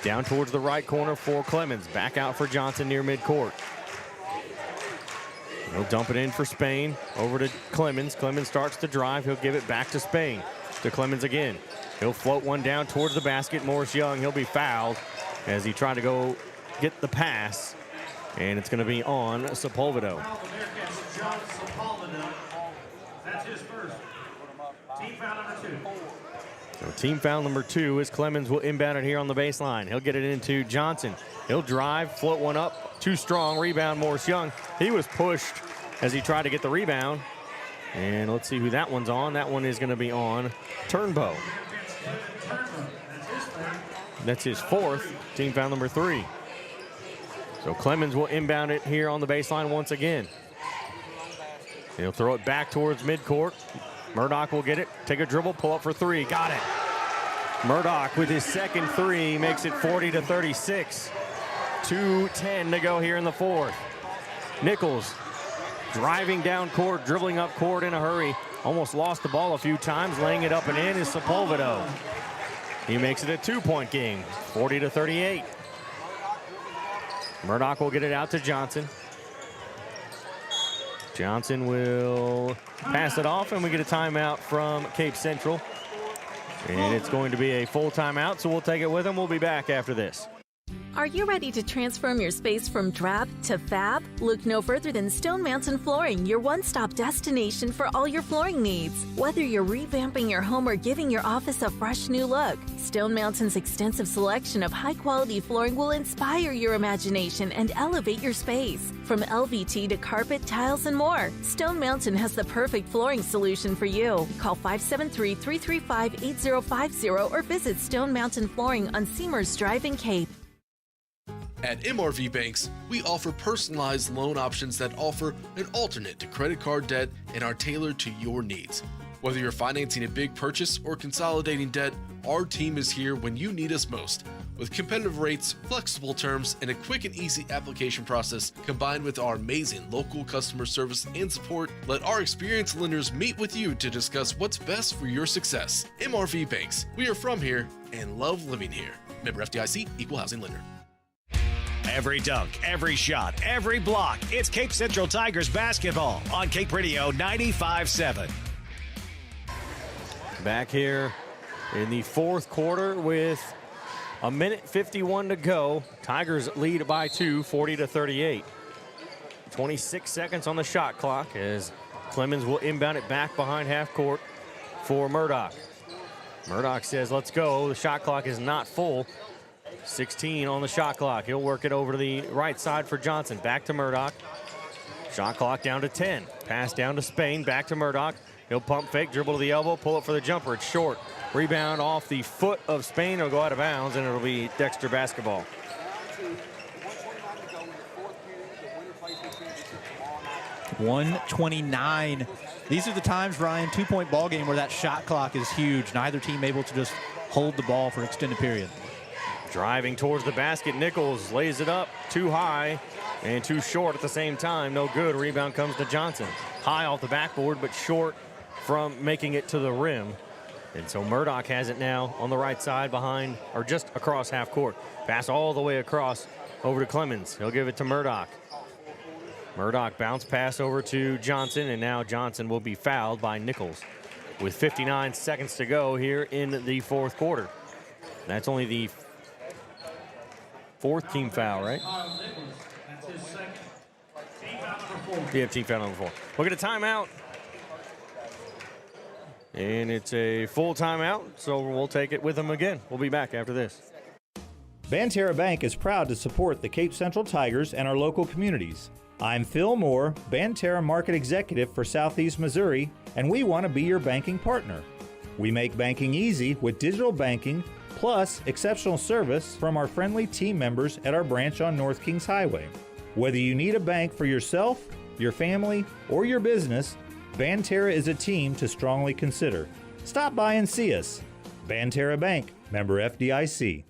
Down towards the right corner for Clemens. Back out for Johnson near midcourt. He'll dump it in for Spain. Over to Clemens. Clemens starts to drive. He'll give it back to Spain. To Clemens again. He'll float one down towards the basket. Morris Young, he'll be fouled as he tried to go get the pass. And it's going to be on Sepulvedo. That's his first. Team foul number 2. So team foul number 2 is Clemens will inbound it here on the baseline. He'll get it into Johnson. He'll drive, float one up, too strong, rebound Morris Young. He was pushed as he tried to get the rebound. And let's see who that one's on. That one is going to be on Turnbow. That's his fourth, team foul number 3. So Clemens will inbound it here on the baseline once again. He'll throw it back towards midcourt. Murdoch will get it, take a dribble, pull up for three, got it. Murdoch with his second three makes it 40-36. 2:10 to go here in the fourth. Nichols driving down court, dribbling up court in a hurry. Almost lost the ball a few times, laying it up and in is Sepulvedo. He makes it a 2-point game, 40-38. Murdoch will get it out to Johnson. Johnson will pass it off, and we get a timeout from Cape Central. And it's going to be a full timeout, so we'll take it with him. We'll be back after this. Are you ready to transform your space from drab to fab? Look no further than Stone Mountain Flooring, your one-stop destination for all your flooring needs. Whether you're revamping your home or giving your office a fresh new look, Stone Mountain's extensive selection of high-quality flooring will inspire your imagination and elevate your space. From LVT to carpet, tiles, and more, Stone Mountain has the perfect flooring solution for you. Call 573-335-8050 or visit Stone Mountain Flooring on Seamers Drive in Cape. At MRV Banks, we offer personalized loan options that offer an alternate to credit card debt and are tailored to your needs. Whether you're financing a big purchase or consolidating debt, our team is here when you need us most. With competitive rates, flexible terms, and a quick and easy application process combined with our amazing local customer service and support, let our experienced lenders meet with you to discuss what's best for your success. MRV Banks, we are from here and love living here. Member FDIC, Equal Housing Lender. Every dunk, every shot, every block. It's Cape Central Tigers basketball on Cape Radio 95.7. Back here in the fourth quarter with a minute 51 to go. Tigers lead by 2, 40-38. 26 seconds on the shot clock as Clemens will inbound it back behind half court for Murdoch. Murdoch says, let's go. The shot clock is not full. 16 on the shot clock. He'll work it over to the right side for Johnson. Back to Murdoch. Shot clock down to 10. Pass down to Spain. Back to Murdoch. He'll pump fake, dribble to the elbow, pull up for the jumper. It's short. Rebound off the foot of Spain. It'll go out of bounds, and it'll be Dexter basketball. 1:29. These are the times, Ryan, 2-point ball game where that shot clock is huge. Neither team able to just hold the ball for extended period. Driving towards the basket, Nichols lays it up too high and too short at the same time. No good. Rebound comes to Johnson. High off the backboard, but short from making it to the rim. And so Murdoch has it now on the right side behind, or just across half court. Pass all the way across over to Clemens. He'll give it to Murdoch. Murdoch bounce pass over to Johnson, and now Johnson will be fouled by Nichols with 59 seconds to go here in the fourth quarter. That's only the fourth team foul, right? Yeah, team foul number 4. We'll get a timeout. And it's a full timeout, so we'll take it with them again. We'll be back after this. Banterra Bank is proud to support the Cape Central Tigers and our local communities. I'm Phil Moore, Banterra Market Executive for Southeast Missouri, and we want to be your banking partner. We make banking easy with digital banking, plus exceptional service from our friendly team members at our branch on North Kings Highway. Whether you need a bank for yourself, your family, or your business, Banterra is a team to strongly consider. Stop by and see us. Banterra Bank, member FDIC.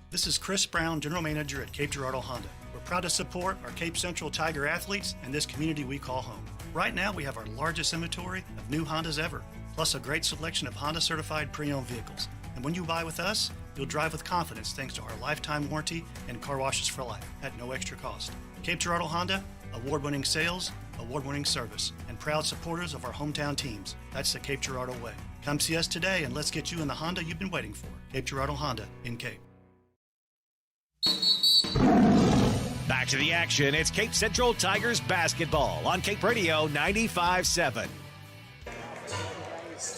This is Chris Brown, General Manager at Cape Girardeau Honda. We're proud to support our Cape Central Tiger athletes and this community we call home. Right now, we have our largest inventory of new Hondas ever, plus a great selection of Honda-certified pre-owned vehicles. And when you buy with us, you'll drive with confidence thanks to our lifetime warranty and car washes for life at no extra cost. Cape Girardeau Honda, award-winning sales, award-winning service, and proud supporters of our hometown teams. That's the Cape Girardeau way. Come see us today and let's get you in the Honda you've been waiting for. Cape Girardeau Honda in Cape. Back to the action. It's Cape Central Tigers basketball on Cape Radio 95.7.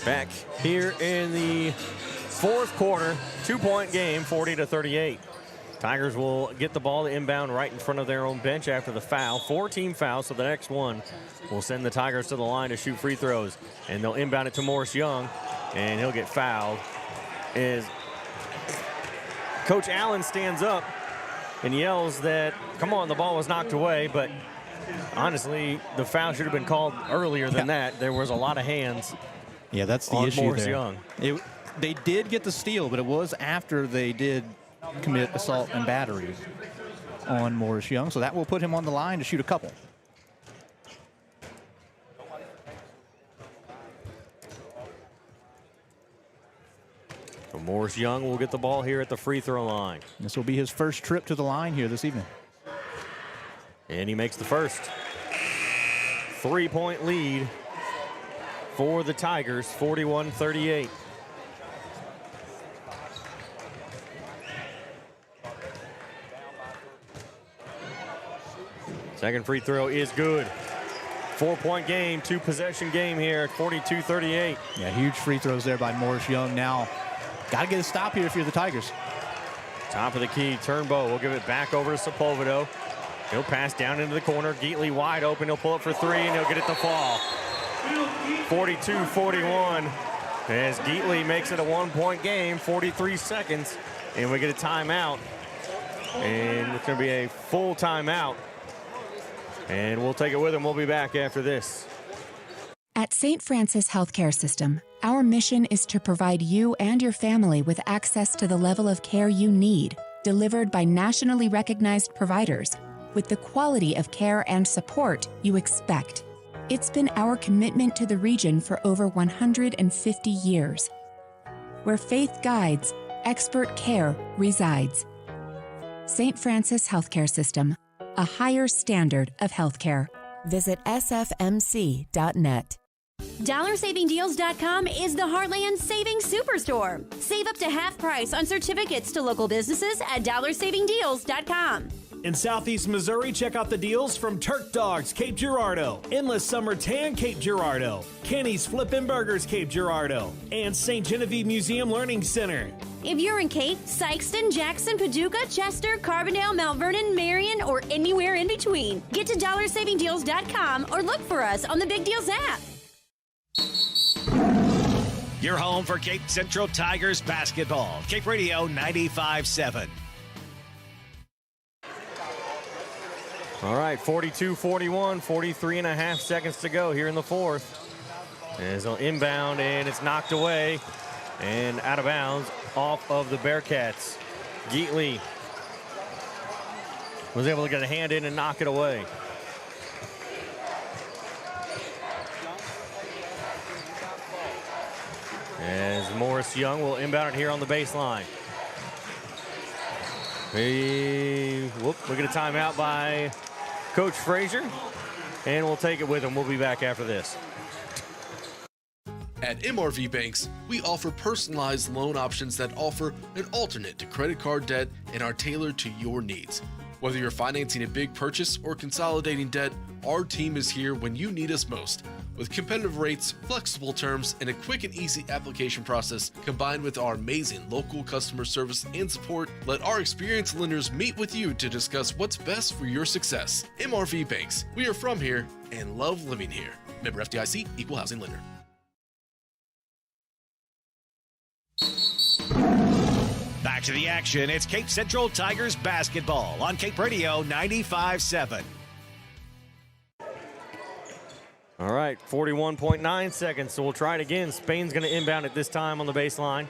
Back here in the fourth quarter, 2-point game, 40-38. Tigers will get the ball to inbound right in front of their own bench after the foul. 4-team fouls, so the next one will send the Tigers to the line to shoot free throws. And they'll inbound it to Morris Young, and he'll get fouled. As Coach Allen stands up and yells that, come on, the ball was knocked away, but honestly, the foul should have been called earlier than that. There was a lot of hands. Yeah, that's the issue Morris there. Young. They did get the steal, but it was after they did commit assault and battery on Morris Young, so that will put him on the line to shoot a couple. So Morris Young will get the ball here at the free throw line. This will be his first trip to the line here this evening. And he makes the first. 3-point lead for the Tigers, 41-38. Second free throw is good. 4-point game, 2-possession game here, 42-38. Yeah, huge free throws there by Morris Young. Now, got to get a stop here if you're the Tigers. Top of the key, Turnbow will give it back over to Sepulvedo. He'll pass down into the corner. Geatley wide open. He'll pull up for three, and he'll get it to fall. 42-41 as Geatley makes it a 1-point game, 43 seconds, and we get a timeout. And it's going to be a full timeout. And we'll take it with him. We'll be back after this. At St. Francis Healthcare System, our mission is to provide you and your family with access to the level of care you need, delivered by nationally recognized providers, with the quality of care and support you expect. It's been our commitment to the region for over 150 years. Where faith guides, expert care resides. St. Francis Healthcare System, a higher standard of healthcare. Visit sfmc.net. DollarSavingDeals.com is the Heartland Savings Superstore. Save up to half price on certificates to local businesses at DollarSavingDeals.com. In Southeast Missouri, check out the deals from Turk Dogs, Cape Girardeau, Endless Summer Tan, Cape Girardeau, Kenny's Flippin' Burgers, Cape Girardeau, and St. Genevieve Museum Learning Center. If you're in Cape, Sykeston, Jackson, Paducah, Chester, Carbondale, Mount Vernon, Marion, or anywhere in between, get to DollarSavingDeals.com or look for us on the Big Deals app. Your home for Cape Central Tigers basketball. Cape Radio 95.7. All right, 42-41, 43 and a half seconds to go here in the fourth. As an inbound, and it's knocked away and out of bounds off of the Bearcats. Geatley was able to get a hand in and knock it away. As Morris Young will inbound it here on the baseline. We get a timeout by Coach Frazier, and we'll take it with him. We'll be back after this. At MRV Banks, we offer personalized loan options that offer an alternate to credit card debt and are tailored to your needs. Whether you're financing a big purchase or consolidating debt, our team is here when you need us most. With competitive rates, flexible terms, and a quick and easy application process, combined with our amazing local customer service and support, let our experienced lenders meet with you to discuss what's best for your success. MRV Banks, we are from here and love living here. Member FDIC, Equal Housing Lender. Back to the action. It's Cape Central Tigers basketball on Cape Radio 95.7. All right, 41.9 seconds, so we'll try it again. Spain's going to inbound it this time on the baseline.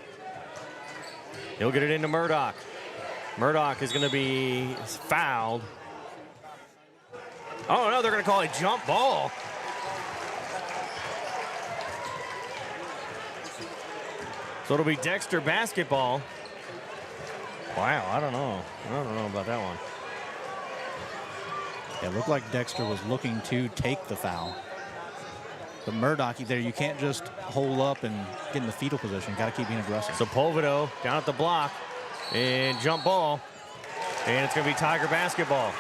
He'll get it into Murdoch. Murdoch is going to be fouled. Oh, no, they're going to call it a jump ball. So it'll be Dexter basketball. Wow, I don't know about that one. Yeah, it looked like Dexter was looking to take the foul. But Murdoch, there, you can't just hole up and get in the fetal position. Got to keep being aggressive. So Polvido down at the block and jump ball. And it's going to be Tiger basketball.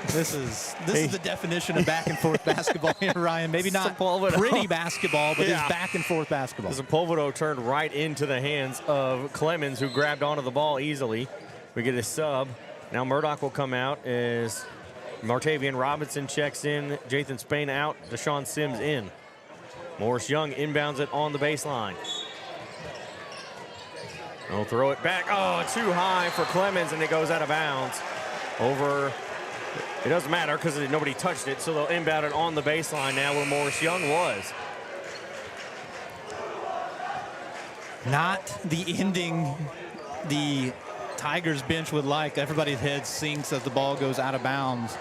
This is the definition of back and forth basketball here, Ryan. Maybe not pretty basketball, but it's back and forth basketball. Sepulvedo turned right into the hands of Clemens, who grabbed onto the ball easily. We get a sub. Now Murdoch will come out as Martavian Robinson checks in. Jathan Spain out. Deshaun Sims in. Morris Young inbounds it on the baseline. He'll throw it back. Oh, too high for Clemens, and it goes out of bounds. It doesn't matter because nobody touched it, so they'll inbound it on the baseline now where Morris Young was. Not the ending the Tigers bench would like. Everybody's head sinks as the ball goes out of bounds.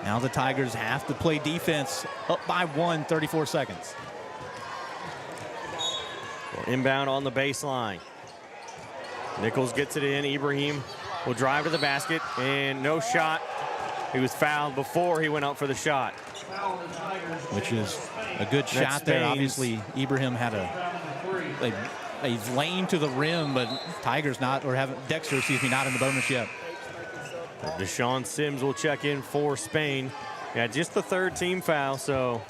Now the Tigers have to play defense, up by 1, 34 seconds. Inbound on the baseline. Nichols gets it in. Ibrahim will drive to the basket, and no shot. He was fouled before he went up for the shot. Which is a good shot there. Obviously, Ibrahim had a lane to the rim, but Tigers Dexter, not in the bonus yet. Deshaun Sims will check in for Spain. Yeah, just the third team foul, so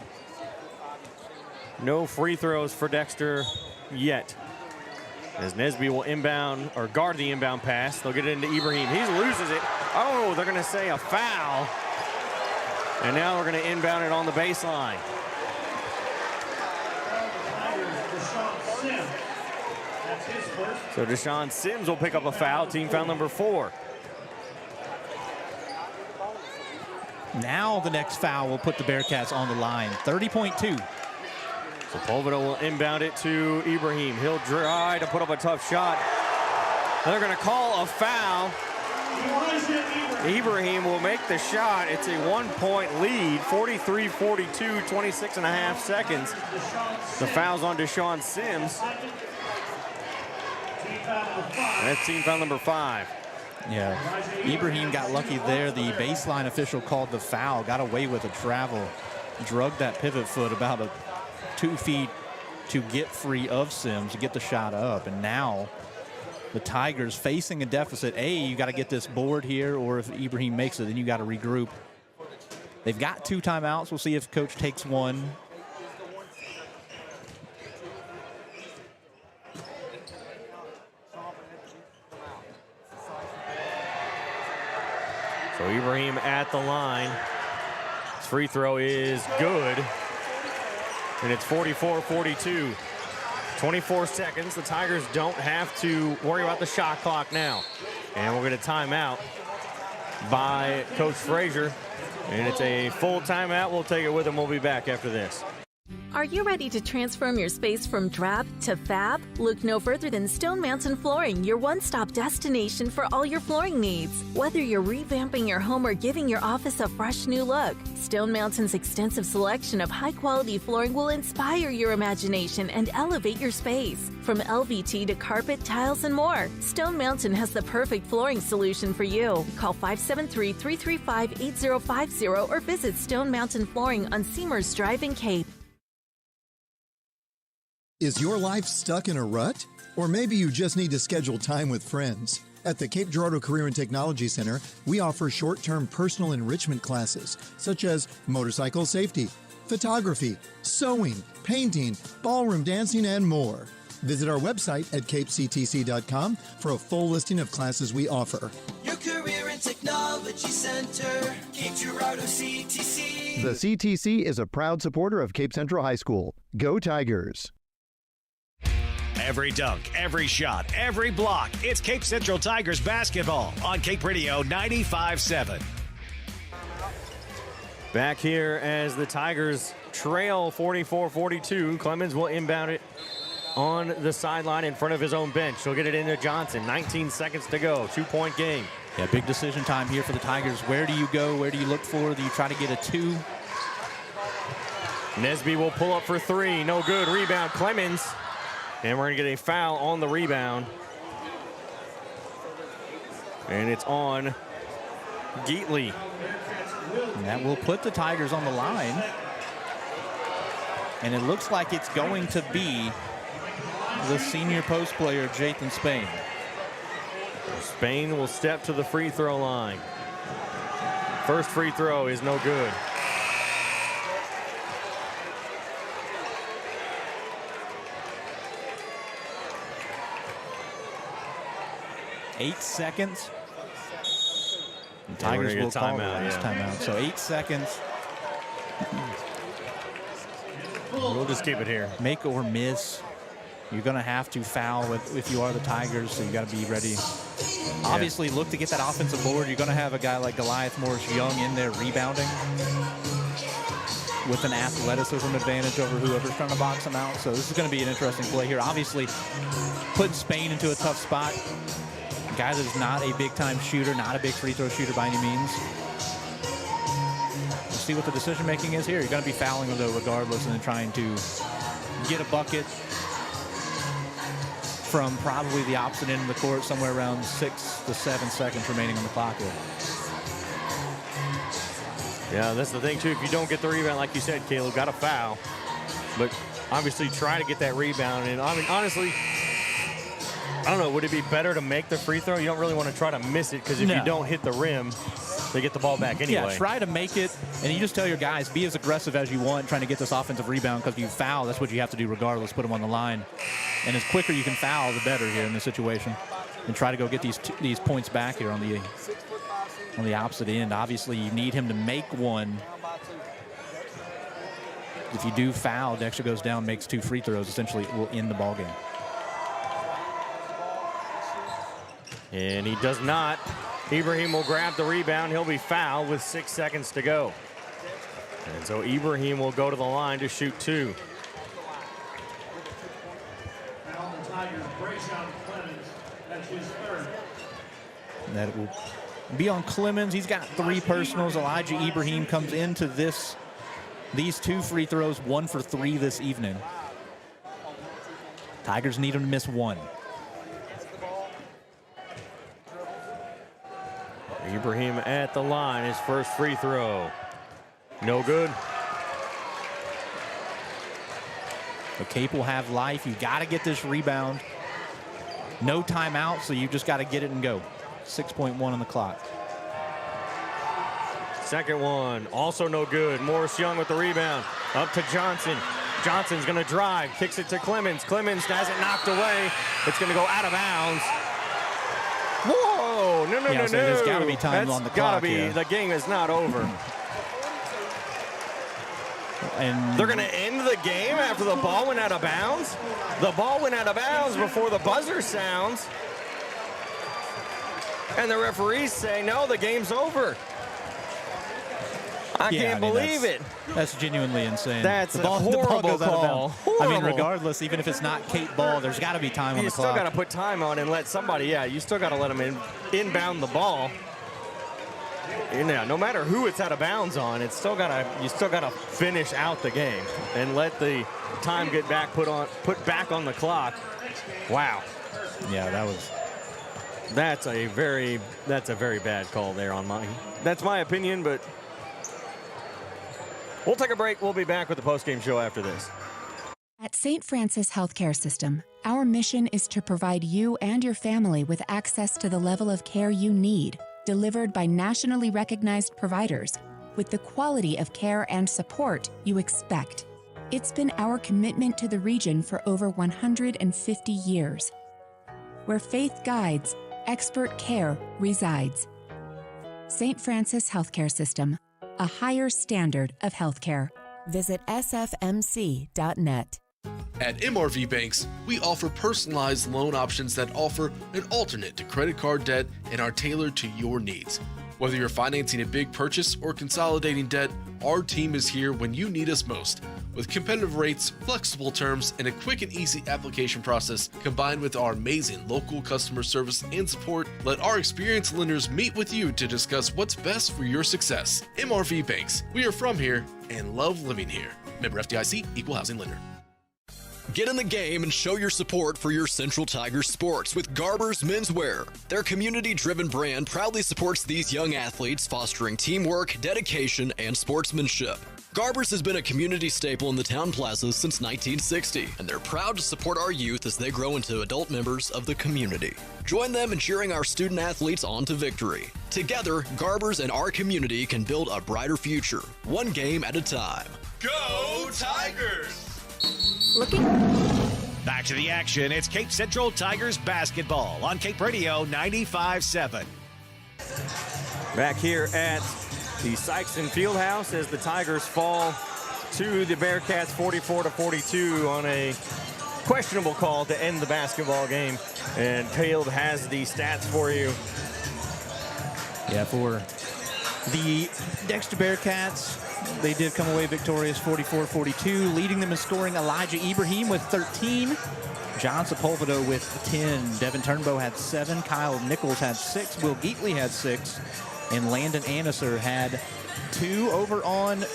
no free throws for Dexter yet. As Nesby will inbound or guard the inbound pass, they'll get it into Ibrahim. He loses it. Oh, they're going to say a foul. And now we're going to inbound it on the baseline. So Deshaun Sims will pick up a foul, team foul number 4. Now the next foul will put the Bearcats on the line, 30.2. So Polvido will inbound it to Ibrahim. He'll try to put up a tough shot. They're going to call a foul. Ibrahim will make the shot. It's a 1-point lead, 43-42, 26 and a half seconds. The foul's on Deshaun Sims. That's team foul number 5. Yeah, Ibrahim got lucky there. The baseline official called the foul, got away with a travel, drugged that pivot foot about 2 feet to get free of Sims, to get the shot up. And now the Tigers facing a deficit. You got to get this board here, or if Ibrahim makes it, then you got to regroup. They've got 2 timeouts. We'll see if coach takes one. So Ibrahim at the line. His free throw is good. and it's 44-42. 24 seconds. The Tigers don't have to worry about the shot clock now. And we're going to timeout by Coach Frazier. And it's a full timeout. We'll take it with him. We'll be back after this. Are you ready to transform your space from drab to fab? Look no further than Stone Mountain Flooring, your one-stop destination for all your flooring needs. Whether you're revamping your home or giving your office a fresh new look, Stone Mountain's extensive selection of high-quality flooring will inspire your imagination and elevate your space. From LVT to carpet, tiles, and more, Stone Mountain has the perfect flooring solution for you. Call 573-335-8050 or visit Stone Mountain Flooring on Seamers Drive in Cape. Is your life stuck in a rut? Or maybe you just need to schedule time with friends. At the Cape Girardeau Career and Technology Center, we offer short-term personal enrichment classes such as motorcycle safety, photography, sewing, painting, ballroom dancing, and more. Visit our website at capectc.com for a full listing of classes we offer. Your Career and Technology Center, Cape Girardeau CTC. The CTC is a proud supporter of Cape Central High School. Go Tigers! Every dunk, every shot, every block. It's Cape Central Tigers basketball on Cape Radio 95.7. Back here as the Tigers trail 44-42. Clemens will inbound it on the sideline in front of his own bench. He'll get it into Johnson. 19 seconds to go. 2-point game. Yeah, big decision time here for the Tigers. Where do you go? Where do you look for? Do you try to get a 2? Nesby will pull up for 3. No good. Rebound, Clemens. And we're going to get a foul on the rebound. And it's on Geatley. And that will put the Tigers on the line. And it looks like it's going to be the senior post player, Jathan Spain. Spain will step to the free throw line. First free throw is no good. Eight seconds. And Tigers will call the last timeout. So 8 seconds. We'll just keep it here. Make or miss. You're going to have to foul if you are the Tigers, so you got to be ready. Obviously, look to get that offensive board. You're going to have a guy like Goliath Morris-Young in there rebounding with an athleticism advantage over whoever's trying to box him out. So this is going to be an interesting play here. Obviously, putting Spain into a tough spot. A guy that is not a big-time shooter, not a big free throw shooter by any means. We'll see what the decision-making is here. You're going to be fouling him, though, regardless, and then trying to get a bucket from probably the opposite end of the court, somewhere around 6 to 7 seconds remaining on the clock here. Yeah, that's the thing, too. If you don't get the rebound, like you said, Caleb, got a foul. But obviously try to get that rebound. And I mean, honestly, I don't know, would it be better to make the free throw? You don't really want to try to miss it because if you don't hit the rim, they get the ball back anyway. Yeah, try to make it, and you just tell your guys, be as aggressive as you want trying to get this offensive rebound, because if you foul, that's what you have to do regardless, put them on the line. And as quicker you can foul, the better here in this situation. And try to go get these points back here on the opposite end. Obviously, you need him to make one. If you do foul, Dexter goes down, makes 2 free throws. Essentially, it will end the ball game. And he does not. Ibrahim will grab the rebound. He'll be fouled with 6 seconds to go. And so Ibrahim will go to the line to shoot 2. And that will be on Clemens. He's got 3 personals. Elijah Ibrahim comes into these 2 free throws, 1 for 3 this evening. Tigers need him to miss 1. Ibrahim at the line, his first free throw. No good. The Cape will have life. You got to get this rebound. No timeout, so you just got to get it and go. 6.1 on the clock. Second one, also no good. Morris-Young with the rebound. Up to Johnson. Johnson's going to drive, kicks it to Clemens. Clemens has it knocked away. It's going to go out of bounds. Whoa! No. There's got to be time on the clock. The game is not over. And they're going to end the game after the ball went out of bounds? The ball went out of bounds before the buzzer sounds. And the referees say, no, the game's over. I can't believe it. That's genuinely insane. That's the ball, a horrible the ball goes out of call. bounds. I mean, regardless, even if it's not Cape ball, there's got to be time on the clock. You still got to put time on and let somebody, you still got to let them inbound the ball. No matter who it's out of bounds on, you still gotta finish out the game and let the time get put back on the clock. Wow. Yeah, that's a very bad call there that's my opinion, but we'll take a break. We'll be back with the postgame show after this. At St. Francis Healthcare System, our mission is to provide you and your family with access to the level of care you need, delivered by nationally recognized providers with the quality of care and support you expect. It's been our commitment to the region for over 150 years. Where faith guides, expert care resides. St. Francis Healthcare System, a higher standard of healthcare. Visit sfmc.net. At MRV Banks, we offer personalized loan options that offer an alternate to credit card debt and are tailored to your needs. Whether you're financing a big purchase or consolidating debt, our team is here when you need us most. With competitive rates, flexible terms, and a quick and easy application process, combined with our amazing local customer service and support, let our experienced lenders meet with you to discuss what's best for your success. MRV Banks, we are from here and love living here. Member FDIC, Equal Housing Lender. Get in the game and show your support for your Central Tigers sports with Garber's Menswear. Their community-driven brand proudly supports these young athletes, fostering teamwork, dedication, and sportsmanship. Garber's has been a community staple in the town plaza since 1960, and they're proud to support our youth as they grow into adult members of the community. Join them in cheering our student athletes on to victory. Together, Garber's and our community can build a brighter future, one game at a time. Go Tigers! Back to the action. It's Cape Central Tigers basketball on Cape Radio 95.7. Back here at the Sykeston Fieldhouse as the Tigers fall to the Bearcats 44-42 on a questionable call to end the basketball game. And Caleb has the stats for you. Yeah, for the Dexter Bearcats, they did come away victorious 44-42, leading them in scoring Elijah Ibrahim with 13, John Sepulvedo with 10, Devin Turnbow had 7, Kyle Nichols had 6, Will Geatley had 6, and Landon Anneser had 2. Over on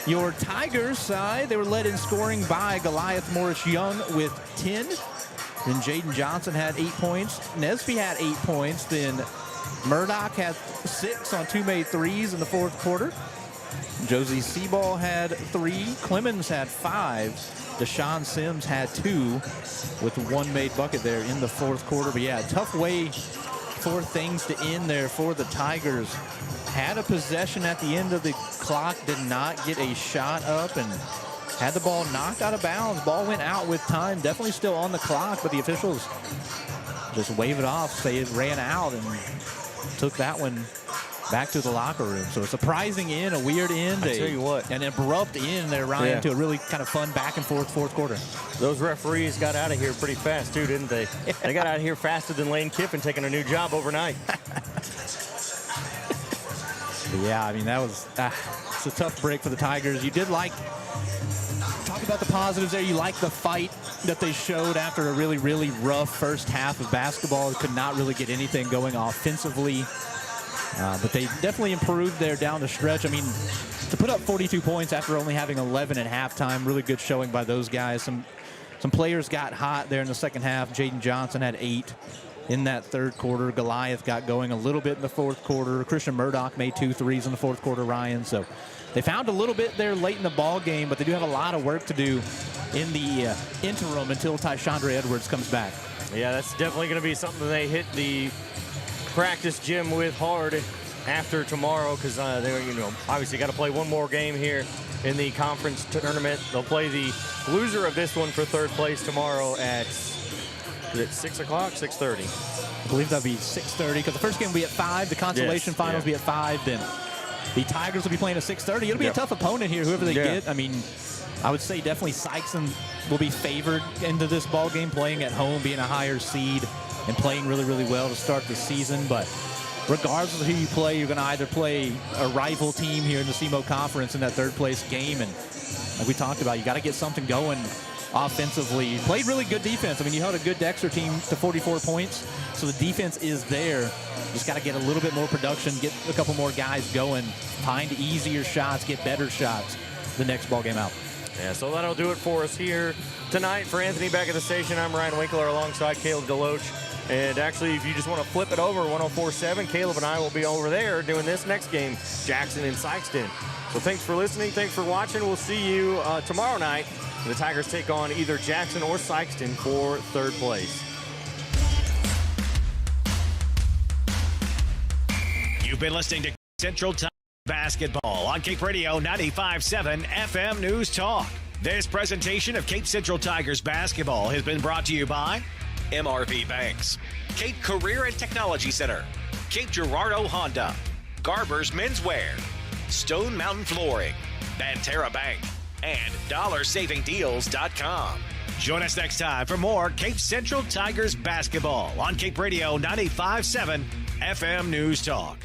your Tigers side, they were led in scoring by Goliath Morris Young with 10. Then Jaden Johnson had 8 points. Nesby had 8 points. Then Murdoch had 6 on 2 made threes in the fourth quarter. Josie Seaball had 3. Clemens had 5. Deshaun Sims had 2 with 1 made bucket there in the fourth quarter. But yeah, tough way for things to end there for the Tigers. Had a possession at the end of the clock, did not get a shot up, and had the ball knocked out of bounds. Ball went out with time, definitely still on the clock, but the officials just wave it off, say it ran out, and took that one back to the locker room. So a surprising end, a weird end. I tell you what. An abrupt end there, Ryan, to a really kind of fun back and forth fourth quarter. Those referees got out of here pretty fast, too, didn't they? They got out of here faster than Lane Kiffin taking a new job overnight. Yeah, I mean, that was it's a tough break for the Tigers. You did talk about the positives there. You like the fight that they showed after a really, really rough first half of basketball. Could not really get anything going offensively. But they definitely improved there down the stretch. I mean, to put up 42 points after only having 11 at halftime, really good showing by those guys. Some players got hot there in the second half. Jaden Johnson had 8 in that third quarter. Goliath got going a little bit in the fourth quarter. Christian Murdoch made 2 threes in the fourth quarter, Ryan. So they found a little bit there late in the ball game, but they do have a lot of work to do in the interim until Tyshandra Edwards comes back. Yeah, that's definitely going to be something they hit the practice gym with hard after tomorrow, because they're obviously got to play one more game here in the conference tournament. They'll play the loser of this one for third place tomorrow at 6 o'clock, 6:30. I believe that'll be 6:30, because the first game will be at 5. The consolation finals will be at 5. Then The Tigers will be playing at 6:30. It'll be a tough opponent here, whoever they get. I mean, I would say definitely Sykeston will be favored into this ball game, playing at home, being a higher seed, and playing really, really well to start the season. But regardless of who you play, you're going to either play a rival team here in the SEMO Conference in that third-place game. And like we talked about, you got to get something going offensively. You played really good defense. I mean, you held a good Dexter team to 44 points, so the defense is there. Just got to get a little bit more production, get a couple more guys going, find easier shots, get better shots the next ball game out. Yeah, so that'll do it for us here tonight. For Anthony back at the station, I'm Ryan Winkler alongside Caleb Deloach. And actually, if you just want to flip it over, 104.7, Caleb and I will be over there doing this next game, Jackson and Sykeston. So thanks for listening. Thanks for watching. We'll see you tomorrow night. The Tigers take on either Jackson or Sykeston for third place. You've been listening to Central Tigers Basketball on Cape Radio 95.7 FM News Talk. This presentation of Cape Central Tigers Basketball has been brought to you by MRV Banks, Cape Career and Technology Center, Cape Girardeau Honda, Garber's Menswear, Stone Mountain Flooring, Banterra Bank, and DollarSavingDeals.com. Join us next time for more Cape Central Tigers Basketball on Cape Radio 95.7 FM News Talk.